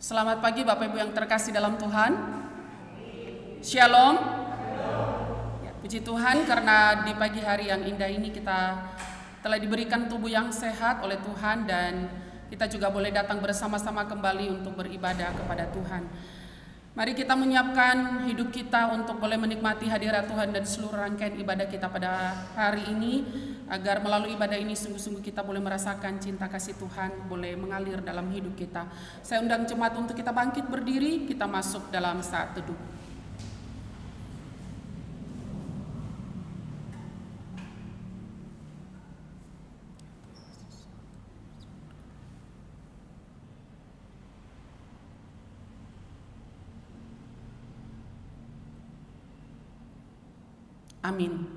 Selamat pagi Bapak Ibu yang terkasih dalam Tuhan. Shalom. Ya, puji Tuhan karena di pagi hari yang indah ini kita telah diberikan tubuh yang sehat oleh Tuhan dan kita juga boleh datang bersama-sama kembali untuk beribadah kepada Tuhan. Mari kita menyiapkan hidup kita untuk boleh menikmati hadirat Tuhan dan seluruh rangkaian ibadah kita pada hari ini, agar melalui ibadah ini sungguh-sungguh kita boleh merasakan cinta kasih Tuhan, boleh mengalir dalam hidup kita. Saya undang jemaat untuk kita bangkit berdiri, kita masuk dalam saat teduh. Amin.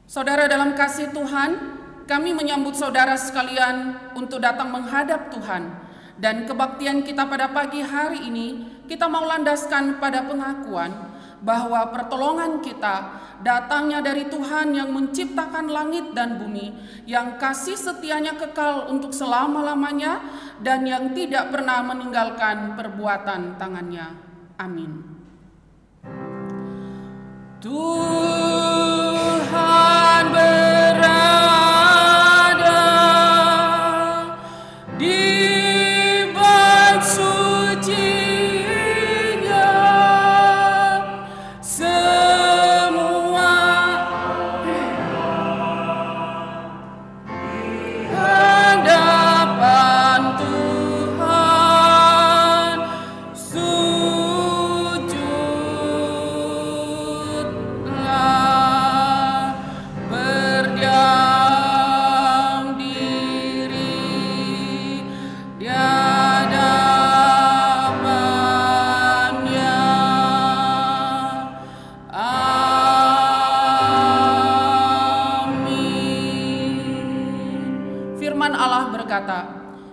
Saudara dalam kasih Tuhan, kami menyambut saudara sekalian untuk datang menghadap Tuhan. Dan kebaktian kita pada pagi hari ini, kita mau landaskan pada pengakuan bahwa pertolongan kita datangnya dari Tuhan yang menciptakan langit dan bumi, yang kasih setianya kekal untuk selama-lamanya, dan yang tidak pernah meninggalkan perbuatan tangannya. Amin. Tuhan berada di bait suci-Nya, semua hadapan Tuhan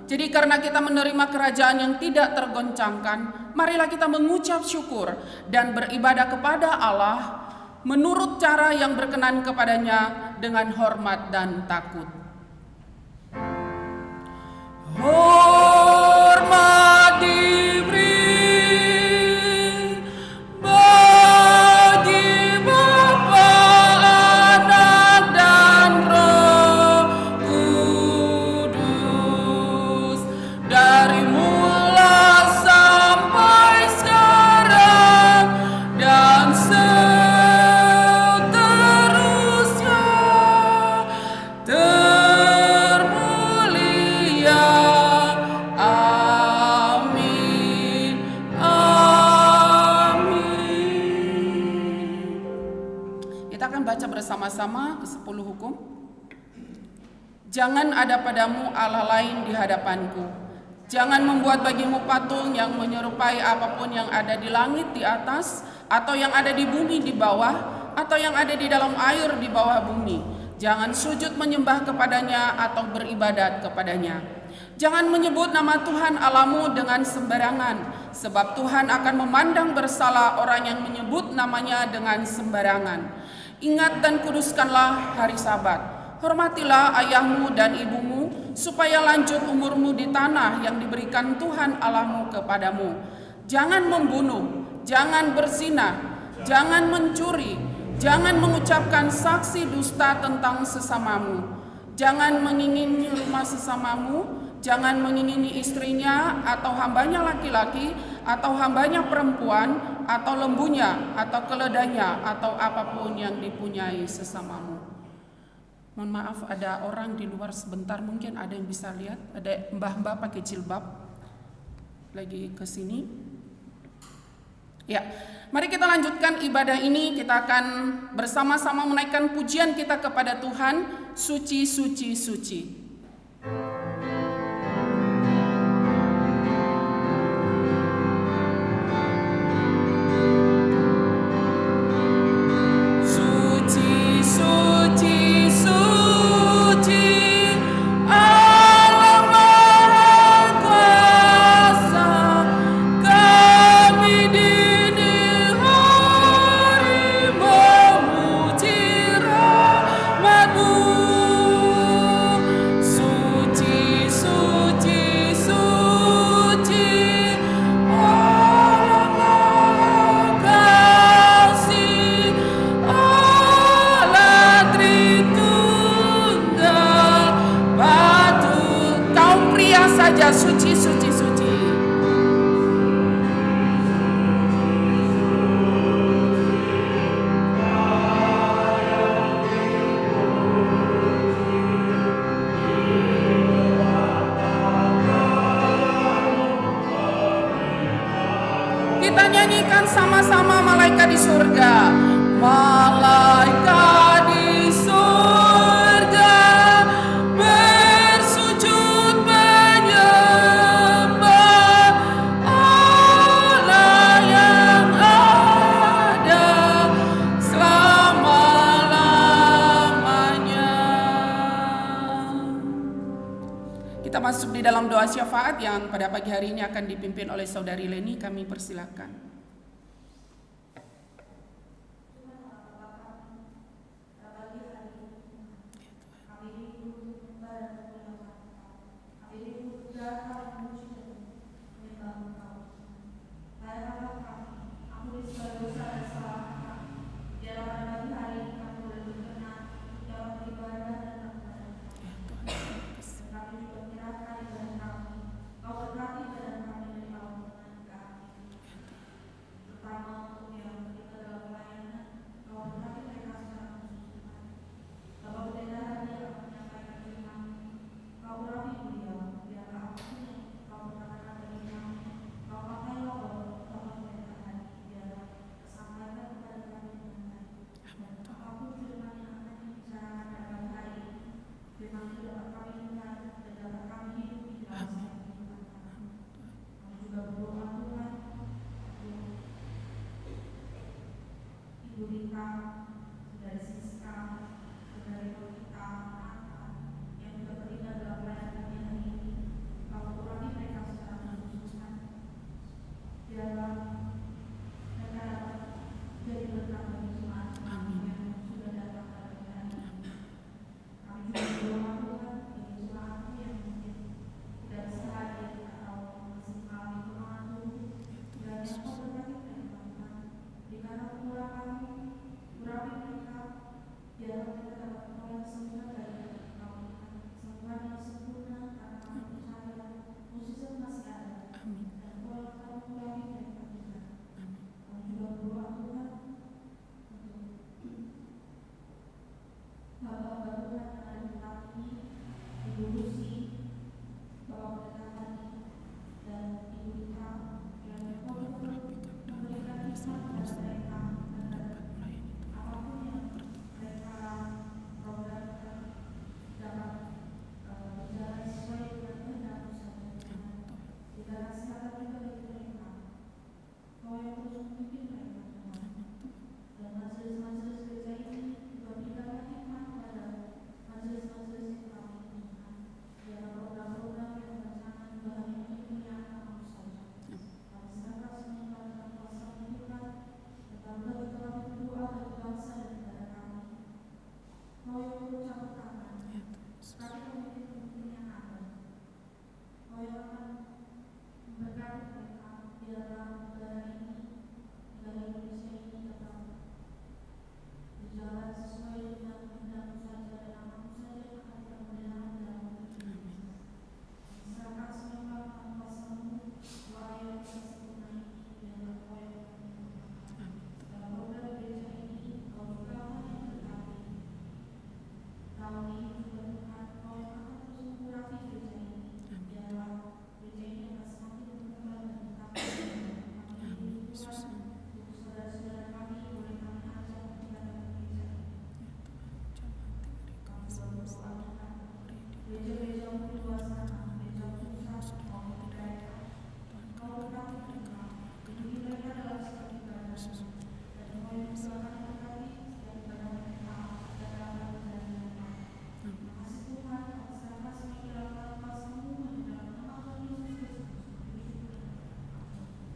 Jadi karena kita menerima kerajaan yang tidak tergoncangkan, marilah kita mengucap syukur dan beribadah kepada Allah menurut cara yang berkenan kepadanya dengan hormat dan takut. Hormat diberi bagi Bapa, Anak, dan Roh Kudus, dari mula sampai sekarang dan seterusnya. Termulia, amin, amin. Kita akan baca bersama-sama ke-10 hukum. Jangan ada padamu Allah lain di hadapanku. Jangan membuat bagimu patung yang menyerupai apapun yang ada di langit di atas, atau yang ada di bumi di bawah, atau yang ada di dalam air di bawah bumi. Jangan sujud menyembah kepadanya atau beribadat kepadanya. Jangan menyebut nama Tuhan Allahmu dengan sembarangan, sebab Tuhan akan memandang bersalah orang yang menyebut namanya dengan sembarangan. Ingat dan kuduskanlah hari Sabat. Hormatilah ayahmu dan ibumu, supaya lanjut umurmu di tanah yang diberikan Tuhan Allahmu kepadamu. Jangan membunuh, jangan berzina, jangan mencuri, jangan mengucapkan saksi dusta tentang sesamamu, jangan mengingini rumah sesamamu, jangan mengingini istrinya atau hambanya laki-laki atau hambanya perempuan atau lembunya atau keledainya atau apapun yang dipunyai sesamamu. Mohon maaf, ada orang di luar sebentar, mungkin ada yang bisa lihat, ada mbah-mbah pakai jilbab lagi ke sini. Ya, mari kita lanjutkan ibadah ini. Kita akan bersama-sama menaikkan pujian kita kepada Tuhan. Suci, suci, suci. Memuji rahmat-Mu. saja, suci, suci, suci. Kita nyanyikan sama-sama malaikat di surga. Malaikat di surga bersujud menyembah Allah yang ada selama-lamanya. Kita masuk di dalam doa syafaat yang pada pagi hari ini akan dipimpin oleh Saudari Leni. Kami persilakan.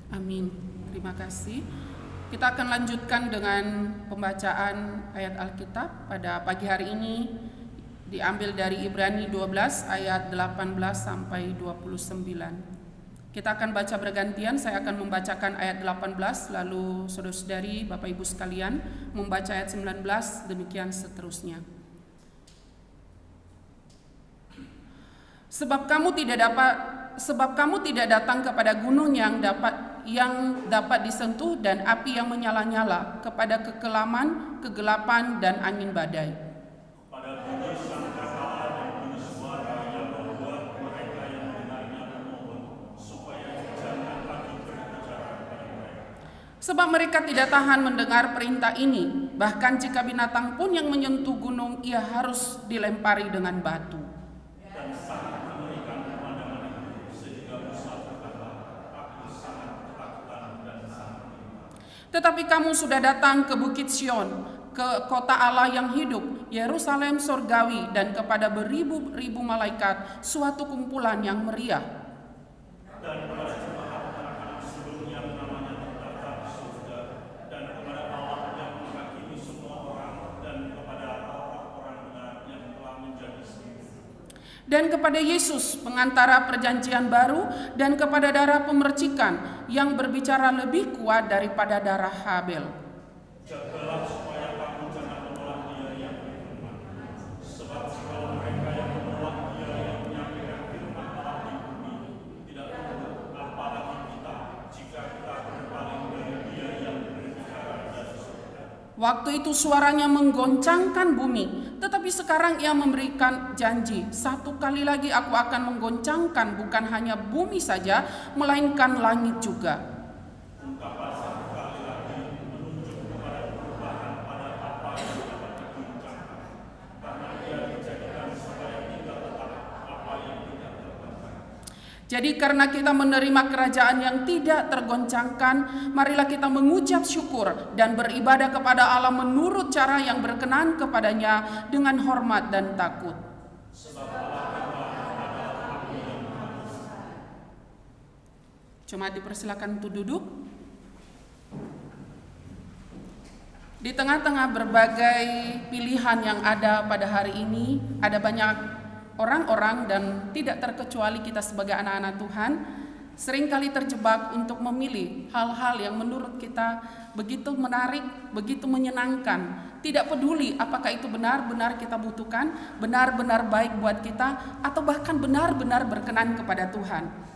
Amin. Terima kasih. Kita akan lanjutkan dengan pembacaan ayat Alkitab pada pagi hari ini, diambil dari Ibrani 12 ayat 18 sampai 29. Kita akan baca bergantian, saya akan membacakan ayat 18, lalu saudara-saudari, Bapak Ibu sekalian membaca ayat 19, demikian seterusnya. Sebab kamu tidak dapat sebab kamu tidak datang kepada gunung yang dapat disentuh dan api yang menyala-nyala, kepada kekelaman, kegelapan dan angin badai. Pada bunyi sangkakala dan bunyi suara yang membuat mereka yang mendengarnya memohon supaya jangan lagi berbicara kepada mereka. Sebab mereka tidak tahan mendengar perintah ini, bahkan jika binatang pun yang menyentuh gunung, ia harus dilempari dengan batu. Dan sangat mengerikan pemandangan itu, sehingga Musa berkata, aku sangat ketakutan dan sangat rindu. Tetapi kamu sudah datang ke Bukit Sion, ke kota Allah yang hidup, Yerusalem sorgawi, dan kepada beribu-ribu malaikat, suatu kumpulan yang meriah. Dan kepada jemaat anak-anak sulung yang namanya terdaftar di surga, dan kepada Allah yang menghakimi semua orang, dan kepada orang-orang benar yang telah menjadi sembuh. Dan kepada Yesus, pengantara perjanjian baru, dan kepada darah pemercikan yang berbicara lebih kuat daripada darah Habel. Jagalah supaya kamu jangan menolak Dia yang berfirman. Sebab jikalau mereka yang menolak Dia yang menyampaikan firman Allah di bumi tidak menurut, apalagi kita, jika kita berpaling dari Dia yang berbicara dari surga. Waktu itu suaranya menggoncangkan bumi, tetapi sekarang ia memberikan janji, satu kali lagi aku akan menggoncangkan bukan hanya bumi saja, melainkan langit juga. Ungkapan satu kali lagi menunjuk kepada perubahan pada apa yang dapat diguncangkan, karena Ia dijadikan supaya tidak tetap apa yang tidak tergoncangkan. Jadi karena kita menerima kerajaan yang tidak tergoncangkan, marilah kita mengucap syukur dan beribadah kepada Allah menurut cara yang berkenan kepadanya dengan hormat dan takut. Cuma dipersilakan untuk duduk. Di tengah-tengah berbagai pilihan yang ada pada hari ini, ada banyak orang-orang dan tidak terkecuali kita sebagai anak-anak Tuhan seringkali terjebak untuk memilih hal-hal yang menurut kita begitu menarik, begitu menyenangkan. Tidak peduli apakah itu benar-benar kita butuhkan, benar-benar baik buat kita, atau bahkan benar-benar berkenan kepada Tuhan.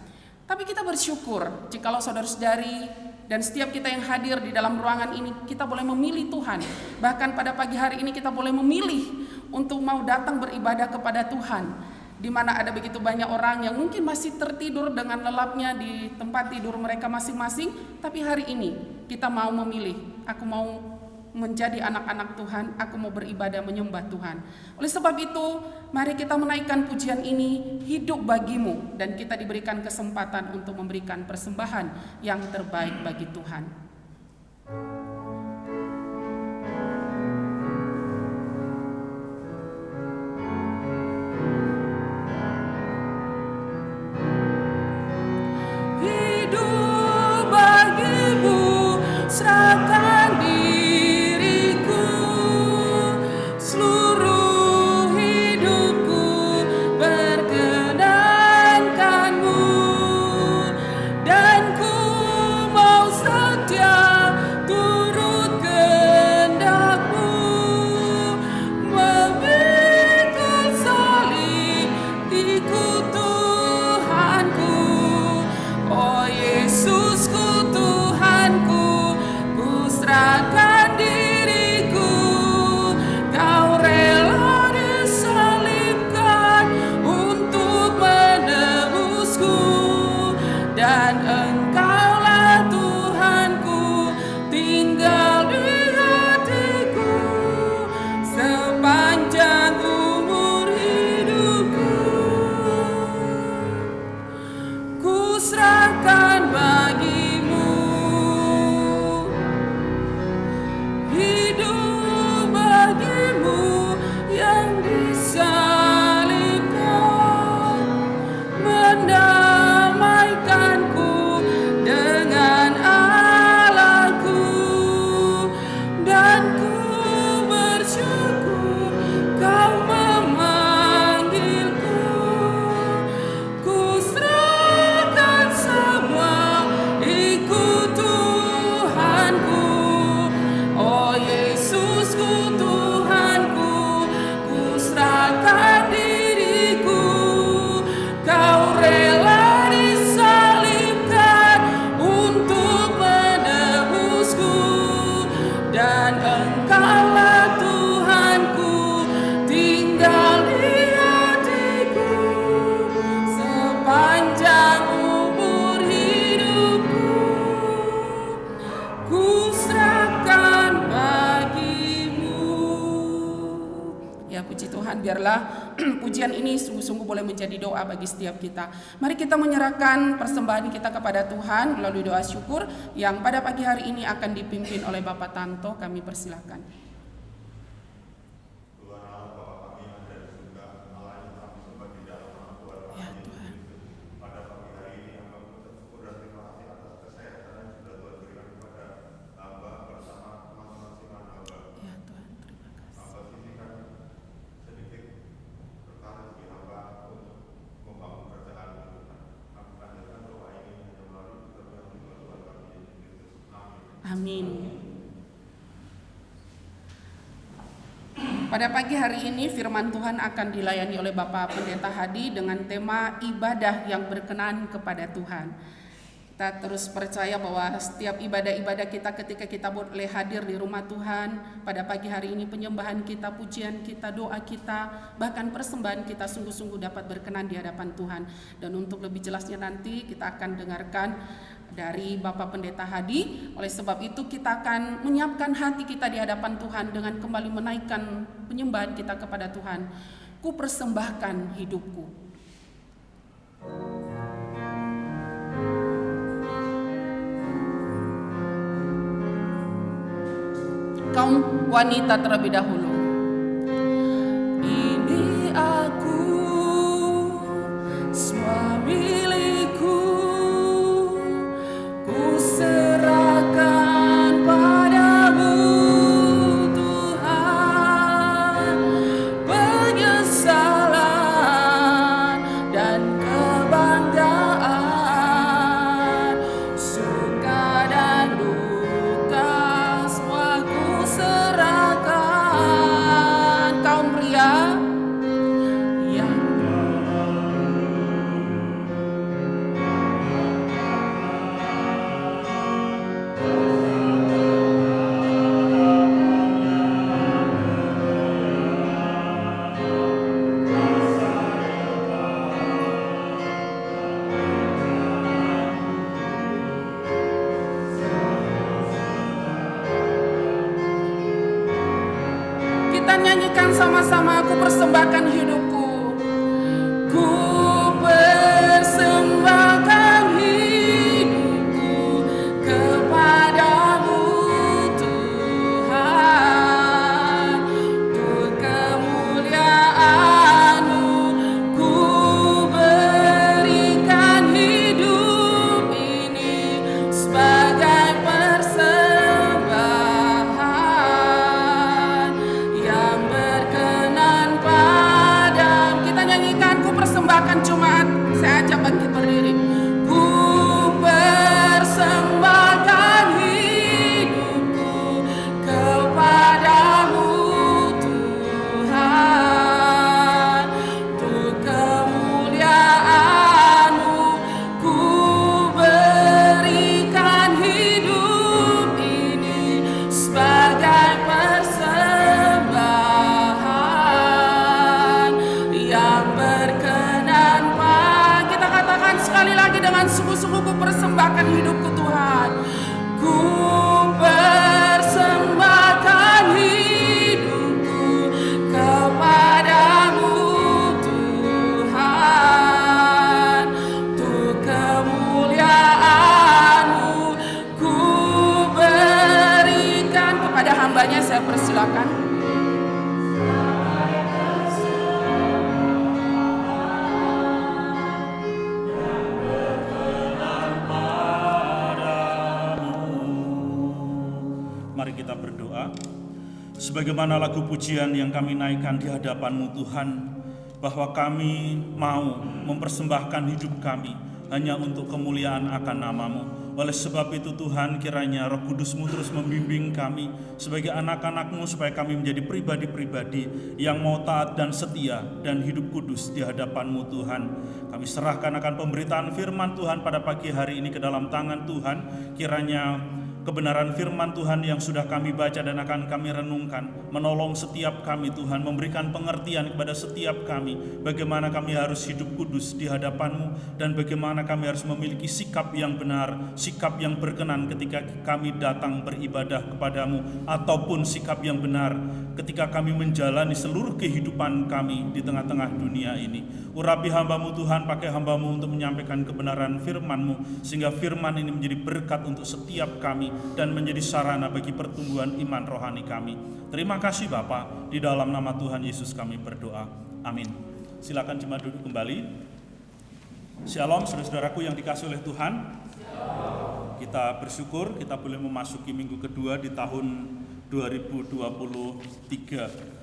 Tapi kita bersyukur jikalau saudara-saudari dan setiap kita yang hadir di dalam ruangan ini, kita boleh memilih Tuhan. Bahkan pada pagi hari ini kita boleh memilih untuk mau datang beribadah kepada Tuhan. Di mana ada begitu banyak orang yang mungkin masih tertidur dengan lelapnya di tempat tidur mereka masing-masing. Tapi hari ini kita mau memilih, aku mau menjadi anak-anak Tuhan, aku mau beribadah menyembah Tuhan. Oleh sebab itu, mari kita menaikkan pujian ini, hidup bagimu, dan kita diberikan kesempatan untuk memberikan persembahan yang terbaik bagi Tuhan. Hidup bagimu, serahkan diriku, seluruh hidupku perkenankanmu, dan ku mau setia turut kehendakmu, memikul salib ikut Tuhanku. Oh Yesusku Tuhanku, ku serahkan diriku, kau rela disalibkan untuk menebusku, dan engkaulah Tuhanku, tinggal di hatiku sepanjang umur hidupku. Ku serahkan bagimu, hidup bagimu yang disalibkan, mendamaikanku dengan Allahku, dan ku bersyukur kau memanggilku. Ku serahkan semua biarlah pujian ini sungguh-sungguh boleh menjadi doa bagi setiap kita. Mari kita menyerahkan persembahan kita kepada Tuhan melalui doa syukur yang pada pagi hari ini akan dipimpin oleh Bapak Tanto. Kami persilahkan. Amin. Pada pagi hari ini firman Tuhan akan dilayani oleh Bapak Pendeta Hadi dengan tema ibadah yang berkenan kepada Tuhan. Kita terus percaya bahwa setiap ibadah-ibadah kita ketika kita boleh hadir di rumah Tuhan, pada pagi hari ini penyembahan kita, pujian kita, doa kita, bahkan persembahan kita sungguh-sungguh dapat berkenan di hadapan Tuhan. Dan untuk lebih jelasnya nanti kita akan dengarkan dari Bapak Pendeta Hadi. Oleh sebab itu kita akan menyiapkan hati kita di hadapan Tuhan dengan kembali menaikkan penyembahan kita kepada Tuhan. Ku persembahkan hidupku. Kaum wanita terlebih dahulu. Ini aku, semua milikku, ku serahkan padamu Tuhan. Penyesalan dan kebanggaan, suka dan duka, semua ku serahkan. Kaum pria yang kita nyanyikan sama-sama, aku persembahkan hidupku. Ku persembahkan hidupku kepadamu Tuhan. Untuk kemuliaan-Mu ku berikan hidup ini sebagai persembahan yang berkenan padamu. Kita nyanyikan, ku persembahkan jemaat. Saya ajak bangkit berdiri. Ku persembahkan hidupku kepadamu Tuhan. Untuk kemuliaan-Mu ku berikan hidup ini sebagai persembahan yang berkenan padamu. Kita katakan sekali lagi dengan sungguh-sungguh, ku persembahkan hidupku Tuhan. Ku persembahkan hidupku kepadamu Tuhan. Untuk kemuliaan-Mu ku berikan. Kepada hambanya saya persilakan. Mari kita berdoa. Sebagaimana lagu pujian yang kami naikkan di hadapan-Mu Tuhan, bahwa kami mau mempersembahkan hidup kami hanya untuk kemuliaan akan nama-Mu. Oleh sebab itu Tuhan, kiranya Roh Kudus-Mu terus membimbing kami sebagai anak-anak-Mu, supaya kami menjadi pribadi-pribadi yang mau taat dan setia dan hidup kudus di hadapan-Mu Tuhan. Kami serahkan akan pemberitaan firman Tuhan pada pagi hari ini ke dalam tangan Tuhan. Kiranya kebenaran firman Tuhan yang sudah kami baca dan akan kami renungkan, menolong setiap kami Tuhan, memberikan pengertian kepada setiap kami, bagaimana kami harus hidup kudus di hadapan-Mu, dan bagaimana kami harus memiliki sikap yang benar, sikap yang berkenan ketika kami datang beribadah kepadamu, ataupun sikap yang benar ketika kami menjalani seluruh kehidupan kami di tengah-tengah dunia ini. Urapi hamba-Mu Tuhan, pakai hamba-Mu untuk menyampaikan kebenaran firman-Mu, sehingga firman ini menjadi berkat untuk setiap kami dan menjadi sarana bagi pertumbuhan iman rohani kami. Terima kasih Bapa, di dalam nama Tuhan Yesus kami berdoa. Amin. Silakan jemaat duduk kembali. Shalom saudara-saudaraku yang dikasihi oleh Tuhan. Kita bersyukur kita boleh memasuki minggu kedua di tahun 2023.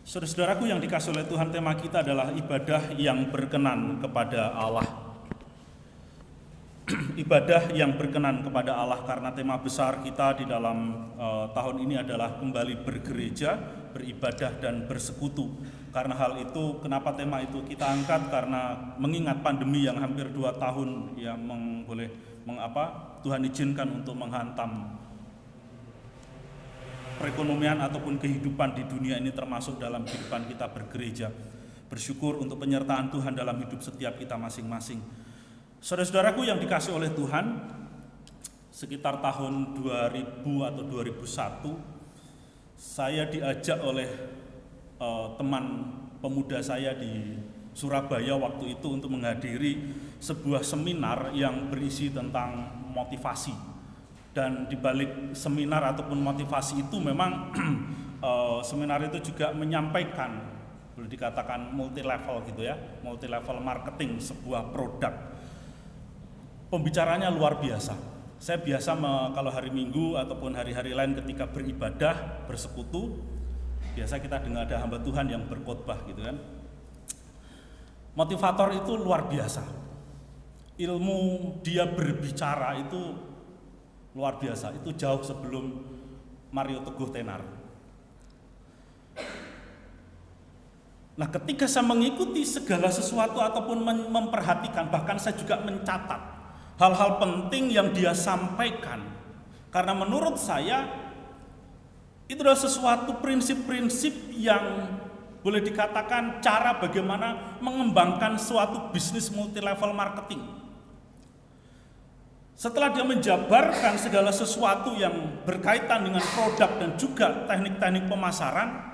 Saudara-saudaraku yang dikasihi oleh Tuhan, tema kita adalah ibadah yang berkenan kepada Allah. Ibadah yang berkenan kepada Allah, karena tema besar kita di dalam tahun ini adalah kembali bergereja, beribadah dan bersekutu. Karena hal itu, kenapa tema itu kita angkat? Karena mengingat pandemi yang hampir 2 tahun yang Tuhan izinkan untuk menghantam perekonomian ataupun kehidupan di dunia ini, termasuk dalam kehidupan kita bergereja. Bersyukur untuk penyertaan Tuhan dalam hidup setiap kita masing-masing. Saudara-saudaraku yang dikasihi oleh Tuhan, sekitar tahun 2000 atau 2001, saya diajak oleh teman pemuda saya di Surabaya waktu itu untuk menghadiri sebuah seminar yang berisi tentang motivasi. Dan di balik seminar ataupun motivasi itu memang seminar itu juga menyampaikan, boleh dikatakan multi level gitu ya, multi level marketing sebuah produk. Pembicaranya luar biasa. Saya biasa kalau hari Minggu ataupun hari-hari lain ketika beribadah, bersekutu, biasa kita dengar ada hamba Tuhan yang berkhotbah gitu kan. Motivator itu luar biasa. Ilmu dia berbicara itu luar biasa. Itu jauh sebelum Mario Teguh Tenar. Nah, ketika saya mengikuti segala sesuatu ataupun memperhatikan, bahkan saya juga mencatat hal-hal penting yang dia sampaikan, karena menurut saya itu adalah sesuatu prinsip-prinsip yang boleh dikatakan cara bagaimana mengembangkan suatu bisnis multi level marketing. Setelah dia menjabarkan segala sesuatu yang berkaitan dengan produk dan juga teknik-teknik pemasaran,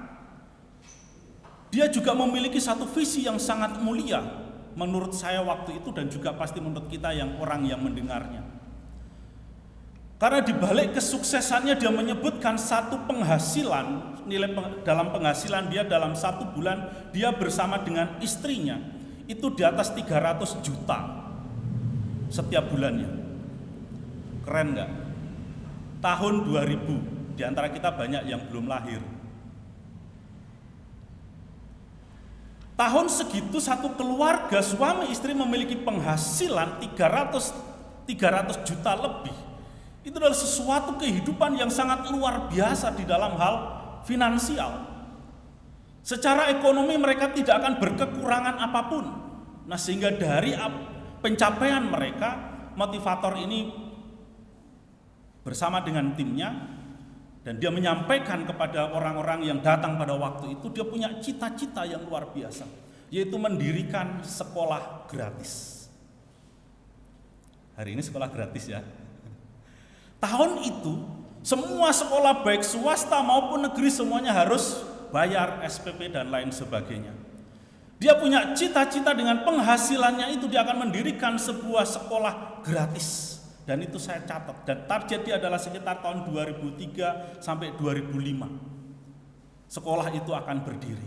dia juga memiliki satu visi yang sangat mulia menurut saya waktu itu, dan juga pasti menurut kita yang orang yang mendengarnya. Karena di balik kesuksesannya dia menyebutkan satu penghasilan, dalam penghasilan dia dalam 1 bulan dia bersama dengan istrinya itu di atas 300 juta setiap bulannya. Keren nggak? Tahun 2000, di antara kita banyak yang belum lahir. Tahun segitu satu keluarga suami istri memiliki penghasilan 300 juta lebih. Itu adalah sesuatu kehidupan yang sangat luar biasa di dalam hal finansial. Secara ekonomi mereka tidak akan berkekurangan apapun. Nah, sehingga dari pencapaian mereka, motivator ini bersama dengan timnya, dan dia menyampaikan kepada orang-orang yang datang pada waktu itu, dia punya cita-cita yang luar biasa, yaitu mendirikan sekolah gratis. Hari ini sekolah gratis ya. Tahun itu, semua sekolah baik swasta maupun negeri semuanya harus bayar SPP dan lain sebagainya. Dia punya cita-cita dengan penghasilannya itu, dia akan mendirikan sebuah sekolah gratis. Dan itu saya catat, dan targetnya adalah sekitar tahun 2003 sampai 2005 sekolah itu akan berdiri.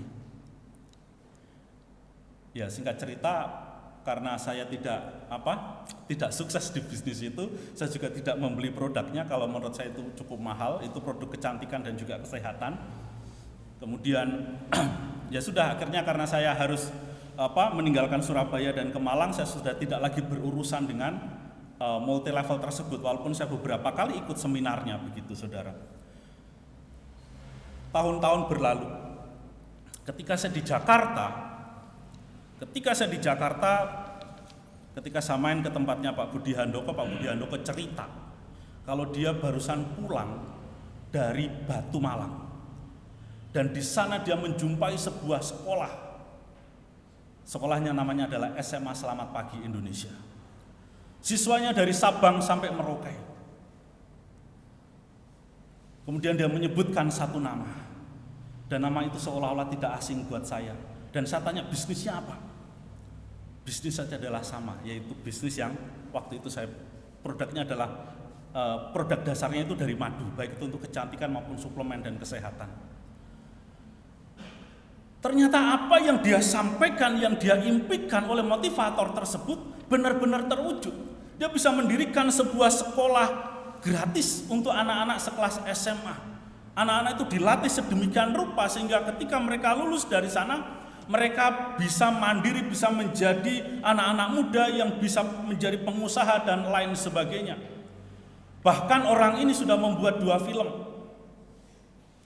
Ya, singkat cerita, karena saya tidak sukses di bisnis itu, saya juga tidak membeli produknya. Kalau menurut saya itu cukup mahal, itu produk kecantikan dan juga kesehatan. Kemudian ya sudah, akhirnya karena saya harus meninggalkan Surabaya dan ke Malang, saya sudah tidak lagi berurusan dengan multi level tersebut, walaupun saya beberapa kali ikut seminarnya begitu saudara. Tahun-tahun berlalu, ketika saya di Jakarta, ketika saya main ke tempatnya Pak Budi Handoko cerita kalau dia barusan pulang dari Batu Malang. Dan di sana dia menjumpai sebuah sekolah. Sekolahnya namanya adalah SMA Selamat Pagi Indonesia. Siswanya dari Sabang sampai Merauke. Kemudian dia menyebutkan satu nama. Dan nama itu seolah-olah tidak asing buat saya. Dan saya tanya, bisnisnya apa? Bisnis saja adalah sama, yaitu bisnis yang waktu itu saya produknya adalah produk dasarnya itu dari madu, baik itu untuk kecantikan maupun suplemen dan kesehatan. Ternyata apa yang dia sampaikan, yang dia impikan oleh motivator tersebut benar-benar terwujud. Dia bisa mendirikan sebuah sekolah gratis untuk anak-anak sekelas SMA. Anak-anak itu dilatih sedemikian rupa sehingga ketika mereka lulus dari sana, mereka bisa mandiri, bisa menjadi anak-anak muda yang bisa menjadi pengusaha dan lain sebagainya. Bahkan orang ini sudah membuat 2 film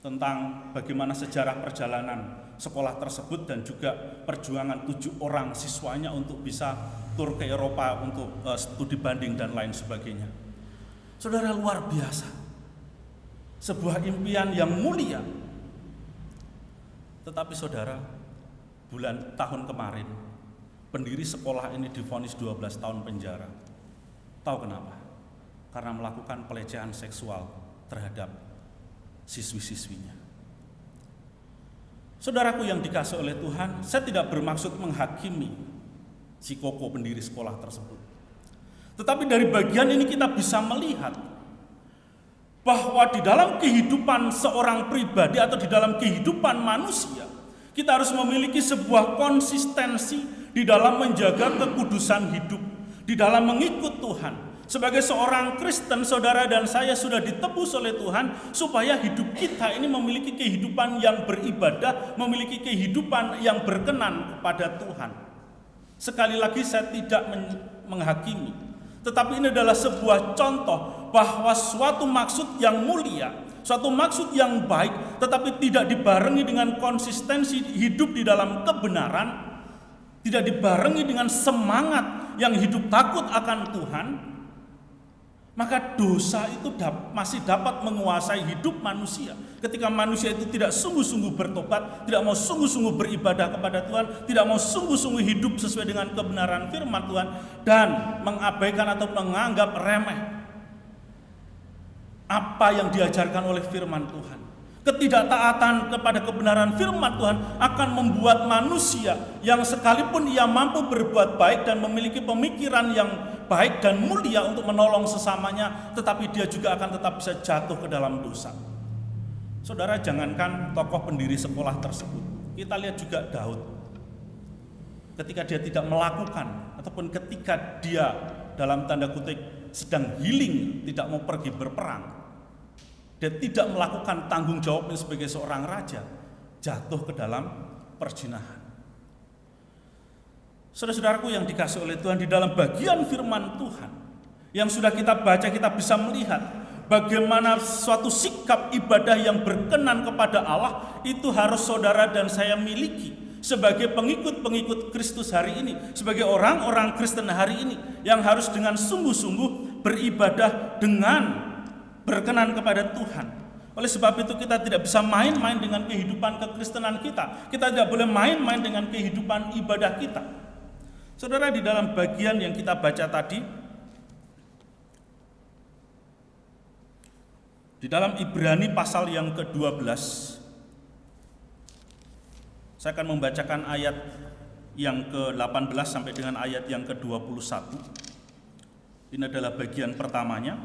tentang bagaimana sejarah perjalanan sekolah tersebut dan juga perjuangan 7 orang siswanya untuk bisa tur ke Eropa untuk studi banding dan lain sebagainya. Saudara, luar biasa. Sebuah impian yang mulia. Tetapi saudara, tahun kemarin pendiri sekolah ini divonis 12 tahun penjara. Tahu kenapa? Karena melakukan pelecehan seksual terhadap siswi-siswinya. Saudaraku yang dikasihi oleh Tuhan, saya tidak bermaksud menghakimi si Koko pendiri sekolah tersebut. Tetapi dari bagian ini kita bisa melihat bahwa di dalam kehidupan seorang pribadi atau di dalam kehidupan manusia, kita harus memiliki sebuah konsistensi di dalam menjaga kekudusan hidup, di dalam mengikut Tuhan. Sebagai seorang Kristen, saudara dan saya sudah ditebus oleh Tuhan supaya hidup kita ini memiliki kehidupan yang beribadah, memiliki kehidupan yang berkenan kepada Tuhan. Sekali lagi saya tidak menghakimi, tetapi ini adalah sebuah contoh bahwa suatu maksud yang mulia, suatu maksud yang baik, tetapi tidak dibarengi dengan konsistensi hidup di dalam kebenaran, tidak dibarengi dengan semangat yang hidup takut akan Tuhan, maka dosa itu masih dapat menguasai hidup manusia. Ketika manusia itu tidak sungguh-sungguh bertobat, tidak mau sungguh-sungguh beribadah kepada Tuhan, tidak mau sungguh-sungguh hidup sesuai dengan kebenaran firman Tuhan, dan mengabaikan atau menganggap remeh apa yang diajarkan oleh firman Tuhan. Ketidaktaatan kepada kebenaran firman Tuhan akan membuat manusia yang sekalipun ia mampu berbuat baik dan memiliki pemikiran yang baik dan mulia untuk menolong sesamanya, tetapi dia juga akan tetap bisa jatuh ke dalam dosa. Saudara, jangankan tokoh pendiri sekolah tersebut, kita lihat juga Daud. Ketika dia tidak melakukan, ataupun ketika dia dalam tanda kutip sedang healing, tidak mau pergi berperang, dia tidak melakukan tanggung jawabnya sebagai seorang raja, jatuh ke dalam perzinahan. Saudara-saudaraku yang dikasihi oleh Tuhan, di dalam bagian firman Tuhan yang sudah kita baca, kita bisa melihat bagaimana suatu sikap ibadah yang berkenan kepada Allah itu harus saudara dan saya miliki sebagai pengikut-pengikut Kristus hari ini, sebagai orang-orang Kristen hari ini yang harus dengan sungguh-sungguh beribadah dengan berkenan kepada Tuhan. Oleh sebab itu kita tidak bisa main-main dengan kehidupan kekristenan kita. Kita tidak boleh main-main dengan kehidupan ibadah kita. Saudara, di dalam bagian yang kita baca tadi, di dalam Ibrani pasal yang ke-12, saya akan membacakan ayat yang ke-18 sampai dengan ayat yang ke-21. Ini adalah bagian pertamanya.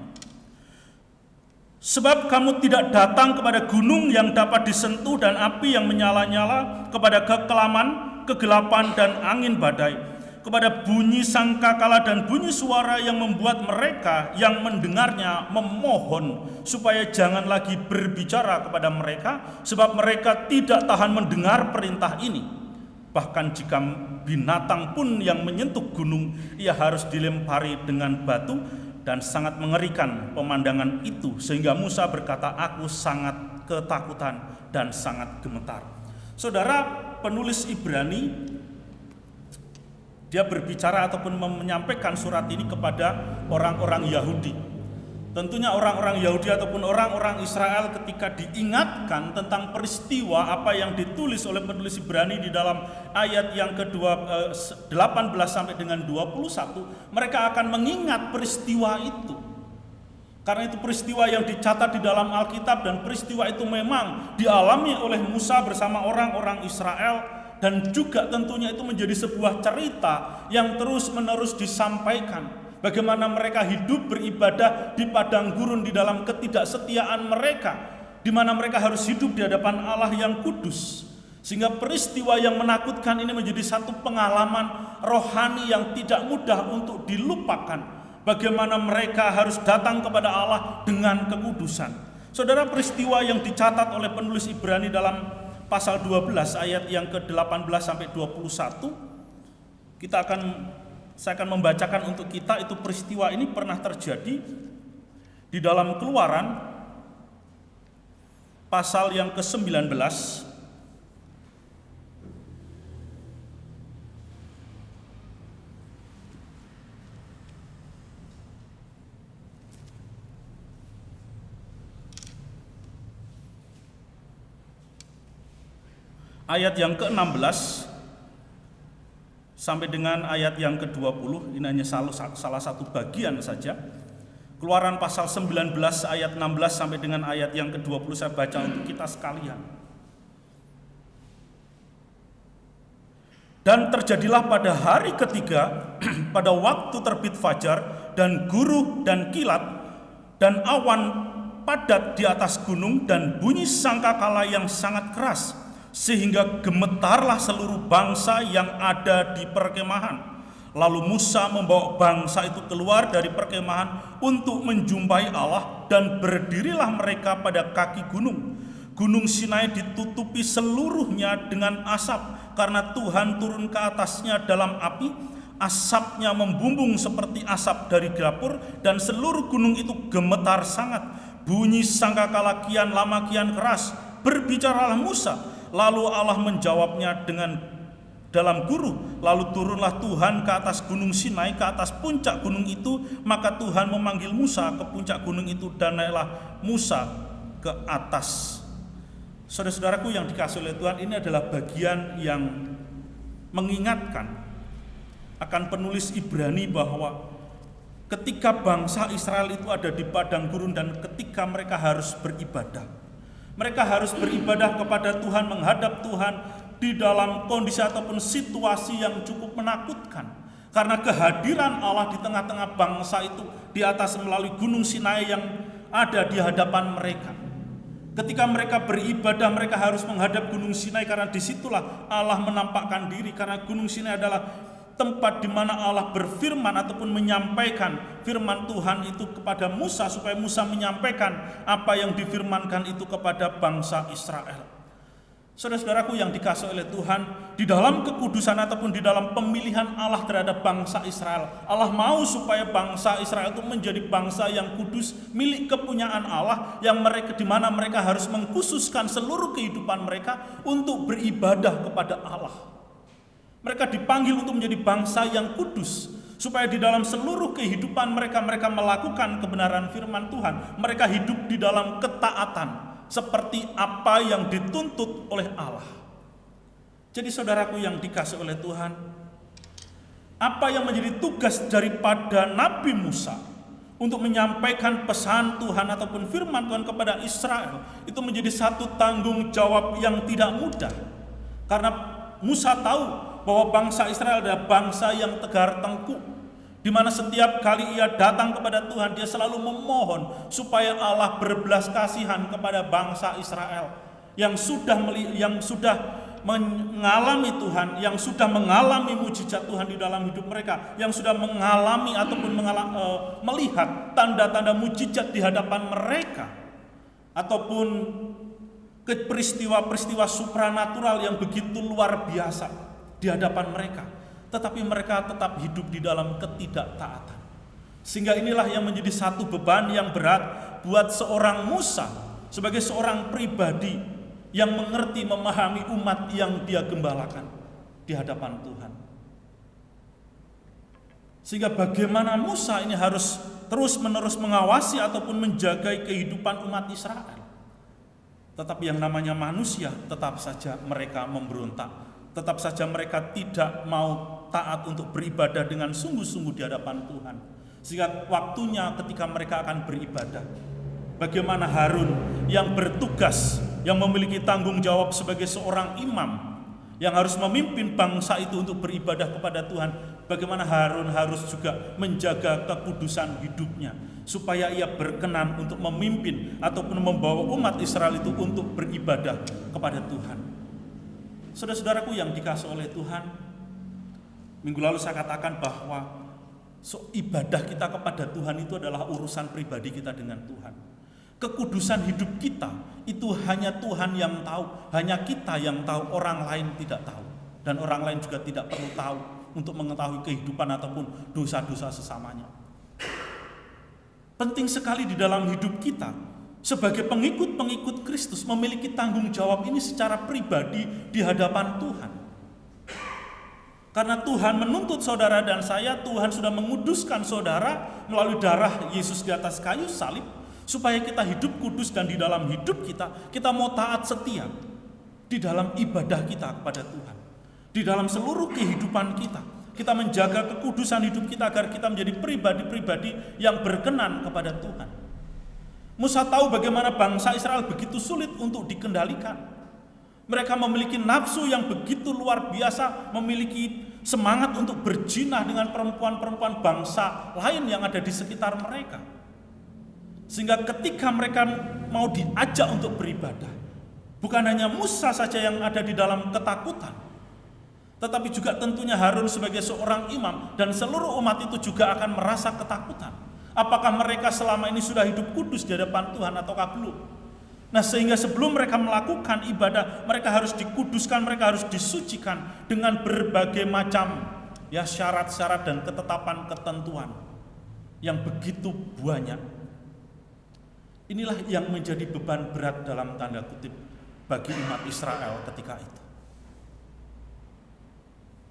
Sebab kamu tidak datang kepada gunung yang dapat disentuh dan api yang menyala-nyala, kepada kekelaman, kegelapan dan angin badai, kepada bunyi sangkakala dan bunyi suara yang membuat mereka yang mendengarnya memohon supaya jangan lagi berbicara kepada mereka, sebab mereka tidak tahan mendengar perintah ini. Bahkan jika binatang pun yang menyentuh gunung, ia harus dilempari dengan batu. Dan sangat mengerikan pemandangan itu, sehingga Musa berkata, aku sangat ketakutan dan sangat gemetar. Saudara, penulis Ibrani, dia berbicara ataupun menyampaikan surat ini kepada orang-orang Yahudi Tentunya orang-orang Yahudi ataupun orang-orang Israel ketika diingatkan tentang peristiwa apa yang ditulis oleh penulis Ibrani di dalam ayat yang ke-18 sampai dengan 21, mereka akan mengingat peristiwa itu. Karena itu peristiwa yang dicatat di dalam Alkitab, dan peristiwa itu memang dialami oleh Musa bersama orang-orang Israel, dan juga tentunya itu menjadi sebuah cerita yang terus-menerus disampaikan. Bagaimana mereka hidup beribadah di padang gurun di dalam ketidaksetiaan mereka, di mana mereka harus hidup di hadapan Allah yang kudus. Sehingga peristiwa yang menakutkan ini menjadi satu pengalaman rohani yang tidak mudah untuk dilupakan. Bagaimana mereka harus datang kepada Allah dengan kekudusan. Saudara, peristiwa yang dicatat oleh penulis Ibrani dalam pasal 12 ayat yang ke-18 sampai 21, saya akan membacakan untuk kita. Itu peristiwa ini pernah terjadi di dalam Keluaran pasal yang ke-19 ayat yang ke-16 sampai dengan ayat yang ke-20. Ini hanya salah satu bagian saja. Keluaran pasal 19 ayat 16 sampai dengan ayat yang ke-20 saya baca untuk kita sekalian. Dan terjadilah pada hari ketiga, pada waktu terbit fajar dan guruh dan kilat dan awan padat di atas gunung dan bunyi sangkakala yang sangat keras, sehingga gemetarlah seluruh bangsa yang ada di perkemahan. Lalu Musa membawa bangsa itu keluar dari perkemahan untuk menjumpai Allah, dan berdirilah mereka pada kaki gunung. Gunung Sinai ditutupi seluruhnya dengan asap, karena Tuhan turun ke atasnya dalam api. Asapnya membumbung seperti asap dari dapur, dan seluruh gunung itu gemetar sangat. Bunyi sangkakala kian lama kian keras. Berbicaralah Musa, lalu Allah menjawabnya dalam guruh. Lalu turunlah Tuhan ke atas gunung Sinai, ke atas puncak gunung itu. Maka Tuhan memanggil Musa ke puncak gunung itu, dan naiklah Musa ke atas. Saudara-saudaraku yang dikasihi oleh Tuhan, ini adalah bagian yang mengingatkan akan penulis Ibrani bahwa ketika bangsa Israel itu ada di padang gurun dan ketika mereka harus beribadah, mereka harus beribadah kepada Tuhan, menghadap Tuhan di dalam kondisi ataupun situasi yang cukup menakutkan. Karena kehadiran Allah di tengah-tengah bangsa itu di atas melalui gunung Sinai yang ada di hadapan mereka. Ketika mereka beribadah, mereka harus menghadap gunung Sinai, karena disitulah Allah menampakkan diri. Karena gunung Sinai adalah tempat di mana Allah berfirman ataupun menyampaikan firman Tuhan itu kepada Musa, supaya Musa menyampaikan apa yang difirmankan itu kepada bangsa Israel. Saudara-saudaraku yang dikasihi oleh Tuhan, di dalam kekudusan ataupun di dalam pemilihan Allah terhadap bangsa Israel, Allah mau supaya bangsa Israel itu menjadi bangsa yang kudus, milik kepunyaan Allah, yang di mana mereka harus mengkhususkan seluruh kehidupan mereka untuk beribadah kepada Allah. Mereka dipanggil untuk menjadi bangsa yang kudus, supaya di dalam seluruh kehidupan mereka melakukan kebenaran firman Tuhan. Mereka hidup di dalam ketaatan seperti apa yang dituntut oleh Allah. Jadi saudaraku yang dikasihi oleh Tuhan, apa yang menjadi tugas daripada Nabi Musa untuk menyampaikan pesan Tuhan ataupun firman Tuhan kepada Israel, itu menjadi satu tanggung jawab yang tidak mudah. Karena Musa tahu bahwa bangsa Israel adalah bangsa yang tegar tengkuk, di mana setiap kali ia datang kepada Tuhan, dia selalu memohon supaya Allah berbelas kasihan kepada bangsa Israel yang sudah mengalami Tuhan, yang sudah mengalami mujizat Tuhan di dalam hidup mereka, yang sudah mengalami ataupun melihat tanda-tanda mujizat di hadapan mereka, ataupun peristiwa-peristiwa supranatural yang begitu luar biasa di hadapan mereka, tetapi mereka tetap hidup di dalam ketidaktaatan. Sehingga inilah yang menjadi satu beban yang berat buat seorang Musa sebagai seorang pribadi yang mengerti, memahami umat yang dia gembalakan di hadapan Tuhan. Sehingga bagaimana Musa ini harus terus-menerus mengawasi ataupun menjaga kehidupan umat Israel. Tetapi yang namanya manusia tetap saja mereka memberontak. Tetap saja mereka tidak mau taat untuk beribadah dengan sungguh-sungguh di hadapan Tuhan. Sehingga waktunya ketika mereka akan beribadah, bagaimana Harun yang bertugas, yang memiliki tanggung jawab sebagai seorang imam, yang harus memimpin bangsa itu untuk beribadah kepada Tuhan, bagaimana Harun harus juga menjaga kekudusan hidupnya, supaya ia berkenan untuk memimpin ataupun membawa umat Israel itu untuk beribadah kepada Tuhan. Saudara-saudaraku yang dikasihi oleh Tuhan, minggu lalu saya katakan bahwa ibadah kita kepada Tuhan itu adalah urusan pribadi kita dengan Tuhan. Kekudusan hidup kita itu hanya Tuhan yang tahu, hanya kita yang tahu, orang lain tidak tahu. Dan orang lain juga tidak perlu tahu untuk mengetahui kehidupan ataupun dosa-dosa sesamanya. Penting sekali di dalam hidup kita sebagai pengikut-pengikut Kristus memiliki tanggung jawab ini secara pribadi di hadapan Tuhan. Karena Tuhan menuntut saudara dan saya, Tuhan sudah menguduskan saudara melalui darah Yesus di atas kayu salib, supaya kita hidup kudus dan di dalam hidup kita mau taat setia di dalam ibadah kita kepada Tuhan. Di dalam seluruh kehidupan kita menjaga kekudusan hidup kita agar kita menjadi pribadi-pribadi yang berkenan kepada Tuhan. Musa tahu bagaimana bangsa Israel begitu sulit untuk dikendalikan. Mereka memiliki nafsu yang begitu luar biasa, memiliki semangat untuk berjinah dengan perempuan-perempuan bangsa lain yang ada di sekitar mereka. Sehingga ketika mereka mau diajak untuk beribadah, bukan hanya Musa saja yang ada di dalam ketakutan, tetapi juga tentunya Harun sebagai seorang imam dan seluruh umat itu juga akan merasa ketakutan. Apakah mereka selama ini sudah hidup kudus di hadapan Tuhan ataukah belum? Nah, sehingga sebelum mereka melakukan ibadah, mereka harus dikuduskan, mereka harus disucikan dengan berbagai macam syarat-syarat dan ketetapan ketentuan yang begitu banyak. Inilah yang menjadi beban berat dalam tanda kutip bagi umat Israel ketika itu.